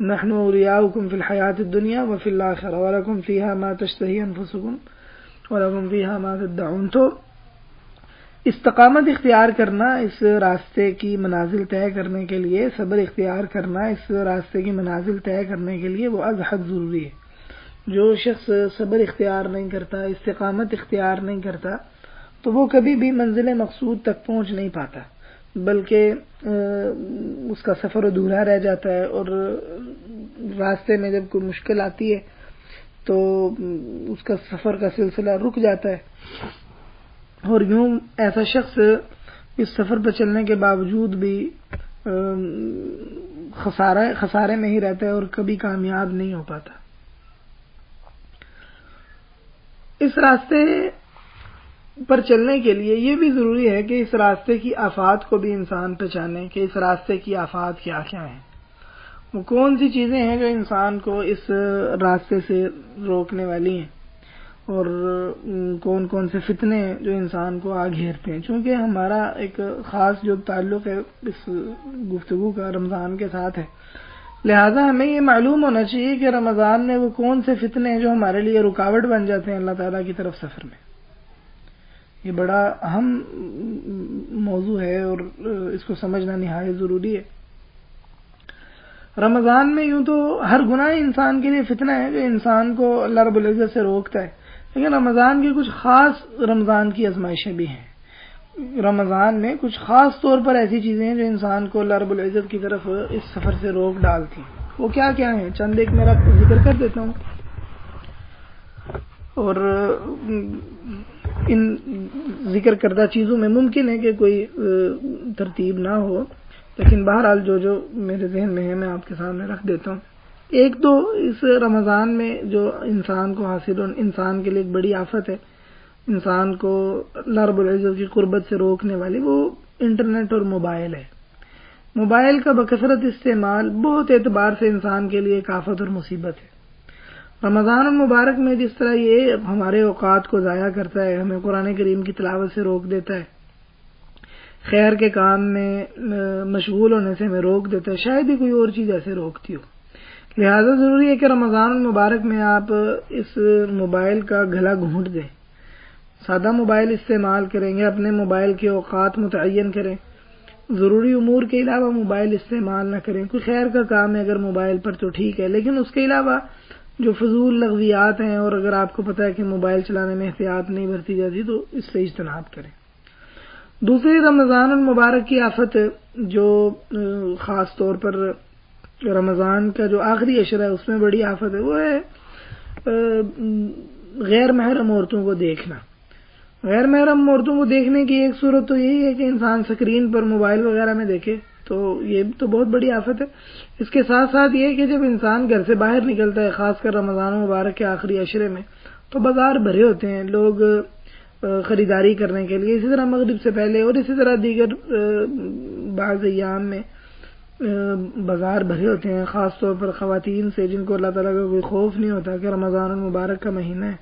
نحن اولیاؤکم فی الحیاۃ الدنیا وفی الآخرہ ولکم فیہا ما تشتہی انفسکم ولکم فیہا ما تدعون. تو استقامت اختیار کرنا اس راستے کی منازل طے کرنے کے لیے، صبر اختیار کرنا اس راستے کی منازل طے کرنے کے لیے وہ از حد ضروری ہے. جو شخص صبر اختیار نہیں کرتا، استقامت اختیار نہیں کرتا، تو وہ کبھی بھی منزل مقصود تک پہنچ نہیں پاتا، بلکہ اس کا سفر ادھورا رہ جاتا ہے. اور راستے میں جب کوئی مشکل آتی ہے تو اس کا سفر کا سلسلہ رک جاتا ہے، اور یوں ایسا شخص اس سفر پر چلنے کے باوجود بھی خسارے میں ہی رہتا ہے اور کبھی کامیاب نہیں ہو پاتا. اس راستے پر چلنے کے لیے یہ بھی ضروری ہے کہ اس راستے کی آفات کو بھی انسان پہچانے، کہ اس راستے کی آفات کیا کیا ہیں، وہ کون سی چیزیں ہیں جو انسان کو اس راستے سے روکنے والی ہیں، اور کون کون سے فتنے جو انسان کو آ گھیرتے ہیں. چونکہ ہمارا ایک خاص جو تعلق ہے اس گفتگو کا رمضان کے ساتھ ہے، لہذا ہمیں یہ معلوم ہونا چاہیے کہ رمضان میں وہ کون سے فتنے ہیں جو ہمارے لیے رکاوٹ بن جاتے ہیں اللہ تعالیٰ کی طرف سفر میں. یہ بڑا اہم موضوع ہے اور اس کو سمجھنا نہایت ضروری ہے. رمضان میں یوں تو ہر گناہ انسان کے لیے فتنہ ہے جو انسان کو اللہ رب العزت سے روکتا ہے، لیکن رمضان کی کچھ خاص رمضان کی آزمائشیں بھی ہیں. رمضان میں کچھ خاص طور پر ایسی چیزیں ہیں جو انسان کو اللہ رب العزت کی طرف اس سفر سے روک ڈالتی ہیں. وہ کیا کیا ہیں، چند ایک میرا ذکر کر دیتا ہوں. اور ان ذکر کردہ چیزوں میں ممکن ہے کہ کوئی ترتیب نہ ہو، لیکن بہرحال جو میرے ذہن میں ہے میں آپ کے سامنے رکھ دیتا ہوں. ایک تو اس رمضان میں جو انسان کو حاصل انسان کے لیے ایک بڑی آفت ہے، انسان کو اللہ رب العزت کی قربت سے روکنے والی، وہ انٹرنیٹ اور موبائل ہے. موبائل کا بکثرت استعمال بہت اعتبار سے انسان کے لیے ایک آفت اور مصیبت ہے. رمضان المبارک میں جس طرح یہ ہمارے اوقات کو ضائع کرتا ہے، ہمیں قرآن کریم کی تلاوت سے روک دیتا ہے، خیر کے کام میں مشغول ہونے سے ہمیں روک دیتا ہے، شاید ہی کوئی اور چیز ایسے روکتی ہو. لہذا ضروری ہے کہ رمضان المبارک میں آپ اس موبائل کا گلا گھونٹ دیں، سادہ موبائل استعمال کریں گے، اپنے موبائل کے اوقات متعین کریں، ضروری امور کے علاوہ موبائل استعمال نہ کریں. کوئی خیر کا کام ہے اگر موبائل پر تو ٹھیک ہے، لیکن اس کے علاوہ جو فضول لغویات ہیں، اور اگر آپ کو پتہ ہے کہ موبائل چلانے میں احتیاط نہیں برتی جاتی تو اس سے اجتناب کریں. دوسری رمضان المبارک کی آفت جو خاص طور پر رمضان کا جو آخری عشرہ ہے اس میں بڑی آفت ہے، وہ ہے غیر محرم عورتوں کو دیکھنا. غیر محرم عورتوں کو دیکھنے کی ایک صورت تو یہی ہے کہ انسان سکرین پر موبائل وغیرہ میں دیکھے، تو یہ تو بہت بڑی آفت ہے. اس کے ساتھ ساتھ یہ کہ جب انسان گھر سے باہر نکلتا ہے، خاص کر رمضان مبارک کے آخری عشرے میں، تو بازار بھرے ہوتے ہیں لوگ خریداری کرنے کے لیے، اسی طرح مغرب سے پہلے اور اسی طرح دیگر بعض ایام میں بازار بھرے ہوتے ہیں، خاص طور پر خواتین سے جن کو اللہ تعالیٰ کا کوئی خوف نہیں ہوتا کہ رمضان المبارک کا مہینہ ہے.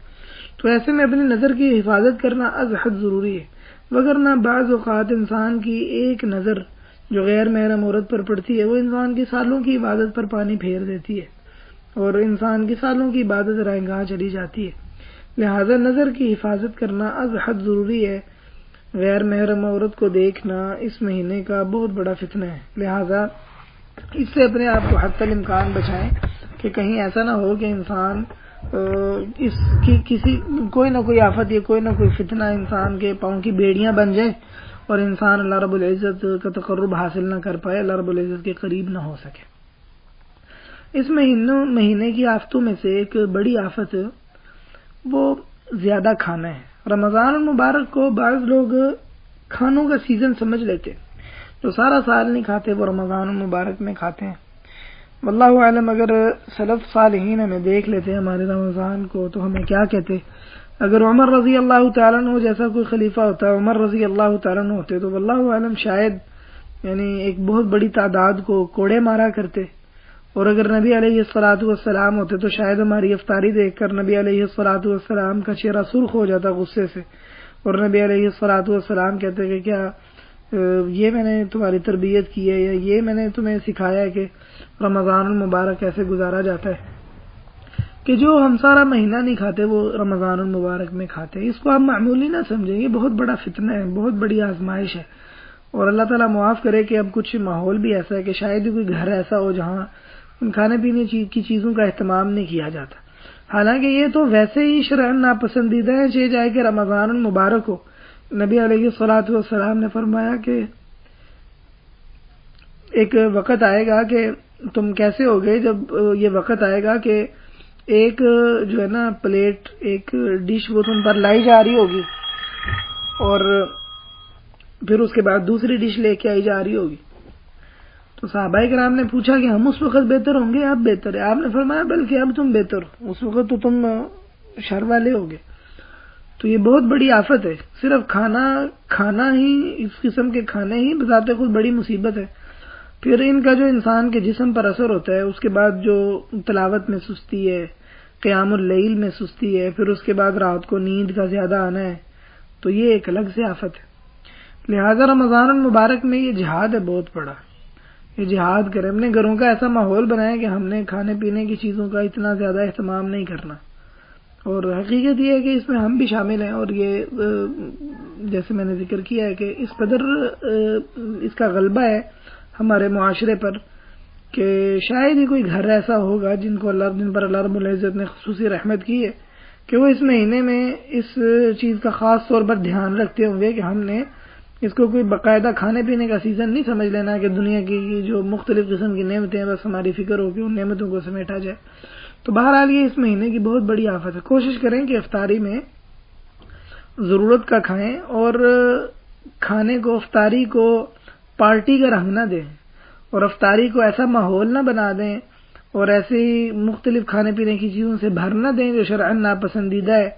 تو ایسے میں اپنی نظر کی حفاظت کرنا از حد ضروری ہے، وگرنہ بعض اوقات انسان کی ایک نظر جو غیر محرم عورت پر پڑتی ہے وہ انسان کی سالوں کی عبادت پر پانی پھیر دیتی ہے اور انسان کی سالوں کی عبادت رائے گاہ چلی جاتی ہے۔ لہذا نظر کی حفاظت کرنا از حد ضروری ہے۔ غیر محرم عورت کو دیکھنا اس مہینے کا بہت بڑا فتنہ ہے، لہذا اس سے اپنے آپ کو حتی الامکان بچائیں کہ کہیں ایسا نہ ہو کہ انسان اس کی کسی کوئی نہ کوئی آفت یا کوئی نہ کوئی فتنہ انسان کے پاؤں کی بیڑیاں بن جائے اور انسان اللہ رب العزت کا تقرب حاصل نہ کر پائے، اللہ رب العزت کے قریب نہ ہو سکے۔ اس مہینے کی آفتوں میں سے ایک بڑی آفت وہ زیادہ کھانا ہے۔ رمضان المبارک کو بعض لوگ کھانوں کا سیزن سمجھ لیتے، جو سارا سال نہیں کھاتے وہ رمضان المبارک میں کھاتے ہیں۔ واللہ عالم، اگر سلف صالحین ہمیں دیکھ لیتے ہمارے رمضان کو تو ہمیں کیا کہتے؟ اگر عمر رضی اللہ تعالیٰ عنہ جیسا کوئی خلیفہ ہوتا، عمر رضی اللہ تعالیٰ عنہ ہوتے تو واللہ عالم شاید ایک بہت بڑی تعداد کو کوڑے مارا کرتے، اور اگر نبی علیہ الصلوۃ والسلام ہوتے تو شاید ہماری افطاری دیکھ کر نبی علیہ الصلوۃ والسلام کا چہرہ سرخ ہو جاتا غصے سے، اور نبی علیہ الصلوۃ والسلام کہتے کہ کیا یہ میں نے تمہاری تربیت کی ہے یا یہ میں نے تمہیں سکھایا ہے کہ رمضان المبارک کیسے گزارا جاتا ہے، کہ جو ہم سارا مہینہ نہیں کھاتے وہ رمضان المبارک میں کھاتے ہیں۔ اس کو آپ معمولی نہ سمجھیں، یہ بہت بڑا فتنہ ہے، بہت بڑی آزمائش ہے، اور اللہ تعالیٰ معاف کرے کہ اب کچھ ماحول بھی ایسا ہے کہ شاید ہی کوئی گھر ایسا ہو جہاں کھانے پینے کی چیزوں کا اہتمام نہیں کیا جاتا، حالانکہ یہ تو ویسے ہی شرعاً ناپسندیدہ ہے، چاہے کہ رمضان المبارک ہو۔ نبی علیہ الصلوۃ والسلام نے فرمایا کہ ایک وقت آئے گا کہ تم کیسے ہوگے، جب یہ وقت آئے گا کہ ایک جو ہے نا پلیٹ، ایک ڈش وہ تم پر لائی جا رہی ہوگی اور پھر اس کے بعد دوسری ڈش لے کے آئی جا رہی ہوگی۔ تو صحابہ کرام نے پوچھا کہ ہم اس وقت بہتر ہوں گے، اب بہتر ہے؟ آپ نے فرمایا بلکہ اب تم بہتر ہو، اس وقت تو تم شر والے ہوگے۔ تو یہ بہت بڑی آفت ہے، صرف کھانا ہی، اس قسم کے کھانے ہی بذات خود بڑی مصیبت ہے۔ پھر ان کا جو انسان کے جسم پر اثر ہوتا ہے، اس کے بعد جو تلاوت میں سستی ہے، قیام اللیل میں سستی ہے، پھر اس کے بعد رات کو نیند کا زیادہ آنا ہے، تو یہ ایک الگ سے آفت ہے۔ لہذا رمضان المبارک میں یہ جہاد ہے بہت بڑا، یہ جہاد کریں، اپنے گھروں کا ایسا ماحول بنائیں کہ ہم نے کھانے پینے کی چیزوں کا اتنا زیادہ اہتمام نہیں کرنا، اور حقیقت یہ ہے کہ اس میں ہم بھی شامل ہیں، اور یہ جیسے میں نے ذکر کیا ہے کہ اس قدر اس کا غلبہ ہے ہمارے معاشرے پر کہ شاید ہی کوئی گھر ایسا ہوگا جن پر اللہ رب العزت نے خصوصی رحمت کی ہے کہ وہ اس مہینے میں اس چیز کا خاص طور پر دھیان رکھتے ہوں گے کہ ہم نے اس کو کوئی باقاعدہ کھانے پینے کا سیزن نہیں سمجھ لینا کہ دنیا کی جو مختلف قسم کی نعمتیں ہیں بس ہماری فکر ہو کہ ان نعمتوں کو سمیٹا جائے۔ تو بہرحال یہ اس مہینے کی بہت بڑی آفت ہے۔ کوشش کریں کہ افطاری میں ضرورت کا کھائیں، اور کھانے کو، افطاری کو پارٹی کا رنگ نہ دیں، اور افطاری کو ایسا ماحول نہ بنا دیں اور ایسی مختلف کھانے پینے کی چیزوں سے بھر نہ دیں جو شرعاً ناپسندیدہ ہے،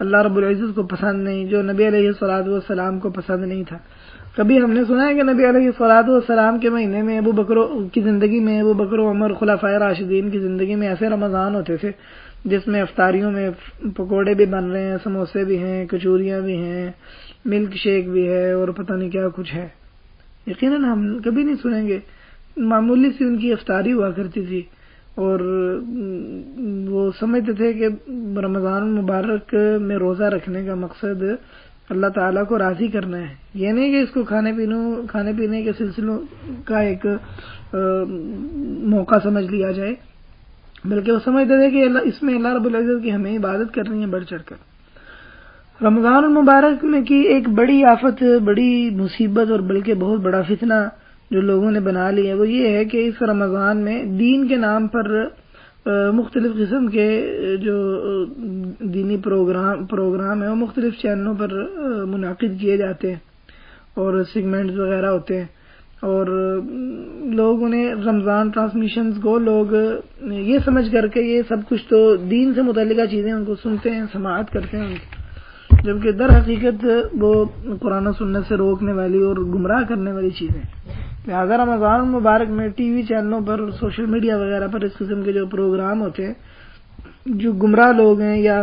اللہ رب العزت کو پسند نہیں، جو نبی علیہ الصلوۃ والسلام کو پسند نہیں تھا۔ کبھی ہم نے سنا ہے کہ نبی علیہ الصلوۃ والسلام کے مہینے میں ابو بکر کی زندگی میں، ابو بکر و عمر خلفائے راشدین کی زندگی میں ایسے رمضان ہوتے تھے جس میں افطاریوں میں پکوڑے بھی بن رہے ہیں، سموسے بھی ہیں، کچوریاں بھی ہیں، ملک شیک بھی ہے، اور پتہ نہیں کیا کچھ ہے؟ یقیناً ہم کبھی نہیں سنیں گے۔ معمولی سی ان کی افطاری ہوا کرتی تھی، اور وہ سمجھتے تھے کہ رمضان المبارک میں روزہ رکھنے کا مقصد اللہ تعالیٰ کو راضی کرنا ہے، یہ نہیں کہ اس کو کھانے پینے کے سلسلوں کا ایک موقع سمجھ لیا جائے، بلکہ وہ سمجھتے تھے کہ اس میں اللہ رب العزت کی ہمیں عبادت کرنی ہے بڑھ چڑھ کر۔ رمضان المبارک میں کی ایک بڑی آفت، بڑی مصیبت، اور بلکہ بہت بڑا فتنہ جو لوگوں نے بنا لی ہے وہ یہ ہے کہ اس رمضان میں دین کے نام پر مختلف قسم کے جو دینی پروگرام ہیں وہ مختلف چینلوں پر منعقد کیے جاتے ہیں، اور سیگمنٹس وغیرہ ہوتے ہیں، اور لوگ انہیں رمضان ٹرانسمیشنز کو لوگ یہ سمجھ کر کے یہ سب کچھ تو دین سے متعلقہ چیزیں ان کو سنتے ہیں، سماعت کرتے ہیں ان کی، جبکہ در حقیقت وہ قرآن و سنت سے روکنے والی اور گمراہ کرنے والی چیزیں۔ لہذا رمضان مبارک میں ٹی وی چینلوں پر، سوشل میڈیا وغیرہ پر اس قسم کے جو پروگرام ہوتے ہیں، جو گمراہ لوگ ہیں یا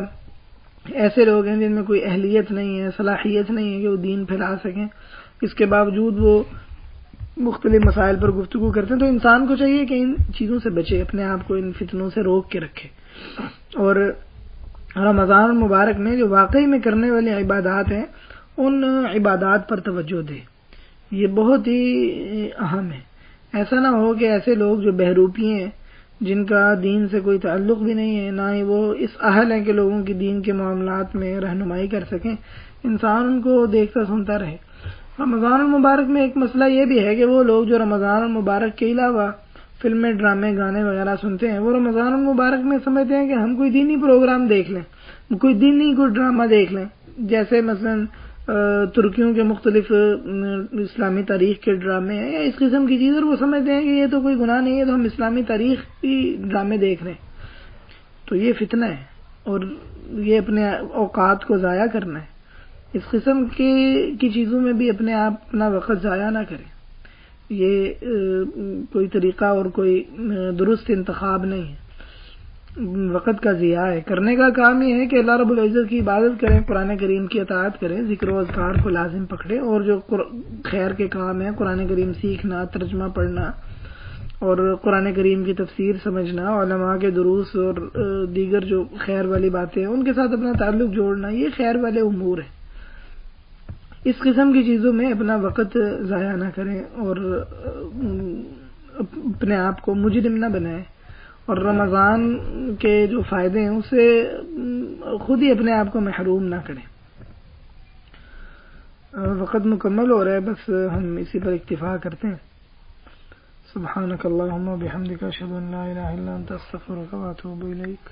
ایسے لوگ ہیں جن میں کوئی اہلیت نہیں ہے، صلاحیت نہیں ہے کہ وہ دین پھیلا سکیں، اس کے باوجود وہ مختلف مسائل پر گفتگو کرتے ہیں. تو انسان کو چاہیے کہ ان چیزوں سے بچے، اپنے آپ کو ان فتنوں سے روک کے رکھے، اور رمضان المبارک میں جو واقعی میں کرنے والی عبادات ہیں ان عبادات پر توجہ دے. یہ بہت ہی اہم ہے. ایسا نہ ہو کہ ایسے لوگ جو بہروپی ہیں، جن کا دین سے کوئی تعلق بھی نہیں ہے، نہ ہی وہ اس اہل ہیں کہ لوگوں کی دین کے معاملات میں رہنمائی کر سکیں، انسان ان کو دیکھتا سنتا رہے. رمضان المبارک میں ایک مسئلہ یہ بھی ہے کہ وہ لوگ جو رمضان المبارک کے علاوہ فلمیں، ڈرامے، گانے وغیرہ سنتے ہیں، وہ رمضان المبارک میں سمجھتے ہیں کہ ہم کوئی دینی پروگرام دیکھ لیں، کوئی دینی کوئی ڈرامہ دیکھ لیں. جیسے مثلا ترکیوں کے مختلف اسلامی تاریخ کے ڈرامے ہیں یا اس قسم کی چیز، اور وہ سمجھتے ہیں کہ یہ تو کوئی گناہ نہیں ہے، تو ہم اسلامی تاریخ کی ڈرامے دیکھ رہے ہیں. تو یہ فتنہ ہے اور یہ اپنے اوقات کو ضائع کرنا ہے. اس قسم کی چیزوں میں بھی اپنا وقت ضائع نہ کریں. یہ کوئی طریقہ اور کوئی درست انتخاب نہیں ہے، وقت کا ضیاع ہے. کرنے کا کام یہ ہے کہ اللہ رب العزت کی عبادت کریں، قرآن کریم کی اطاعت کریں، ذکر و اذکار کو لازم پکڑیں، اور جو خیر کے کام ہیں، قرآن کریم سیکھنا، ترجمہ پڑھنا اور قرآن کریم کی تفسیر سمجھنا، علماء کے دروس اور دیگر جو خیر والی باتیں ہیں ان کے ساتھ اپنا تعلق جوڑنا، یہ خیر والے امور ہیں. اس قسم کی چیزوں میں اپنا وقت ضائع نہ کریں اور اپنے آپ کو مجرم نہ بنائیں، اور رمضان کے جو فائدے ہیں اسے خود ہی اپنے آپ کو محروم نہ کریں. وقت مکمل ہو رہا ہے، بس ہم اسی پر اکتفا کرتے ہیں. سبحانک اللہم و بحمدک، اشہد ان لا الہ الا انت، استغفرک و اتوب الیک.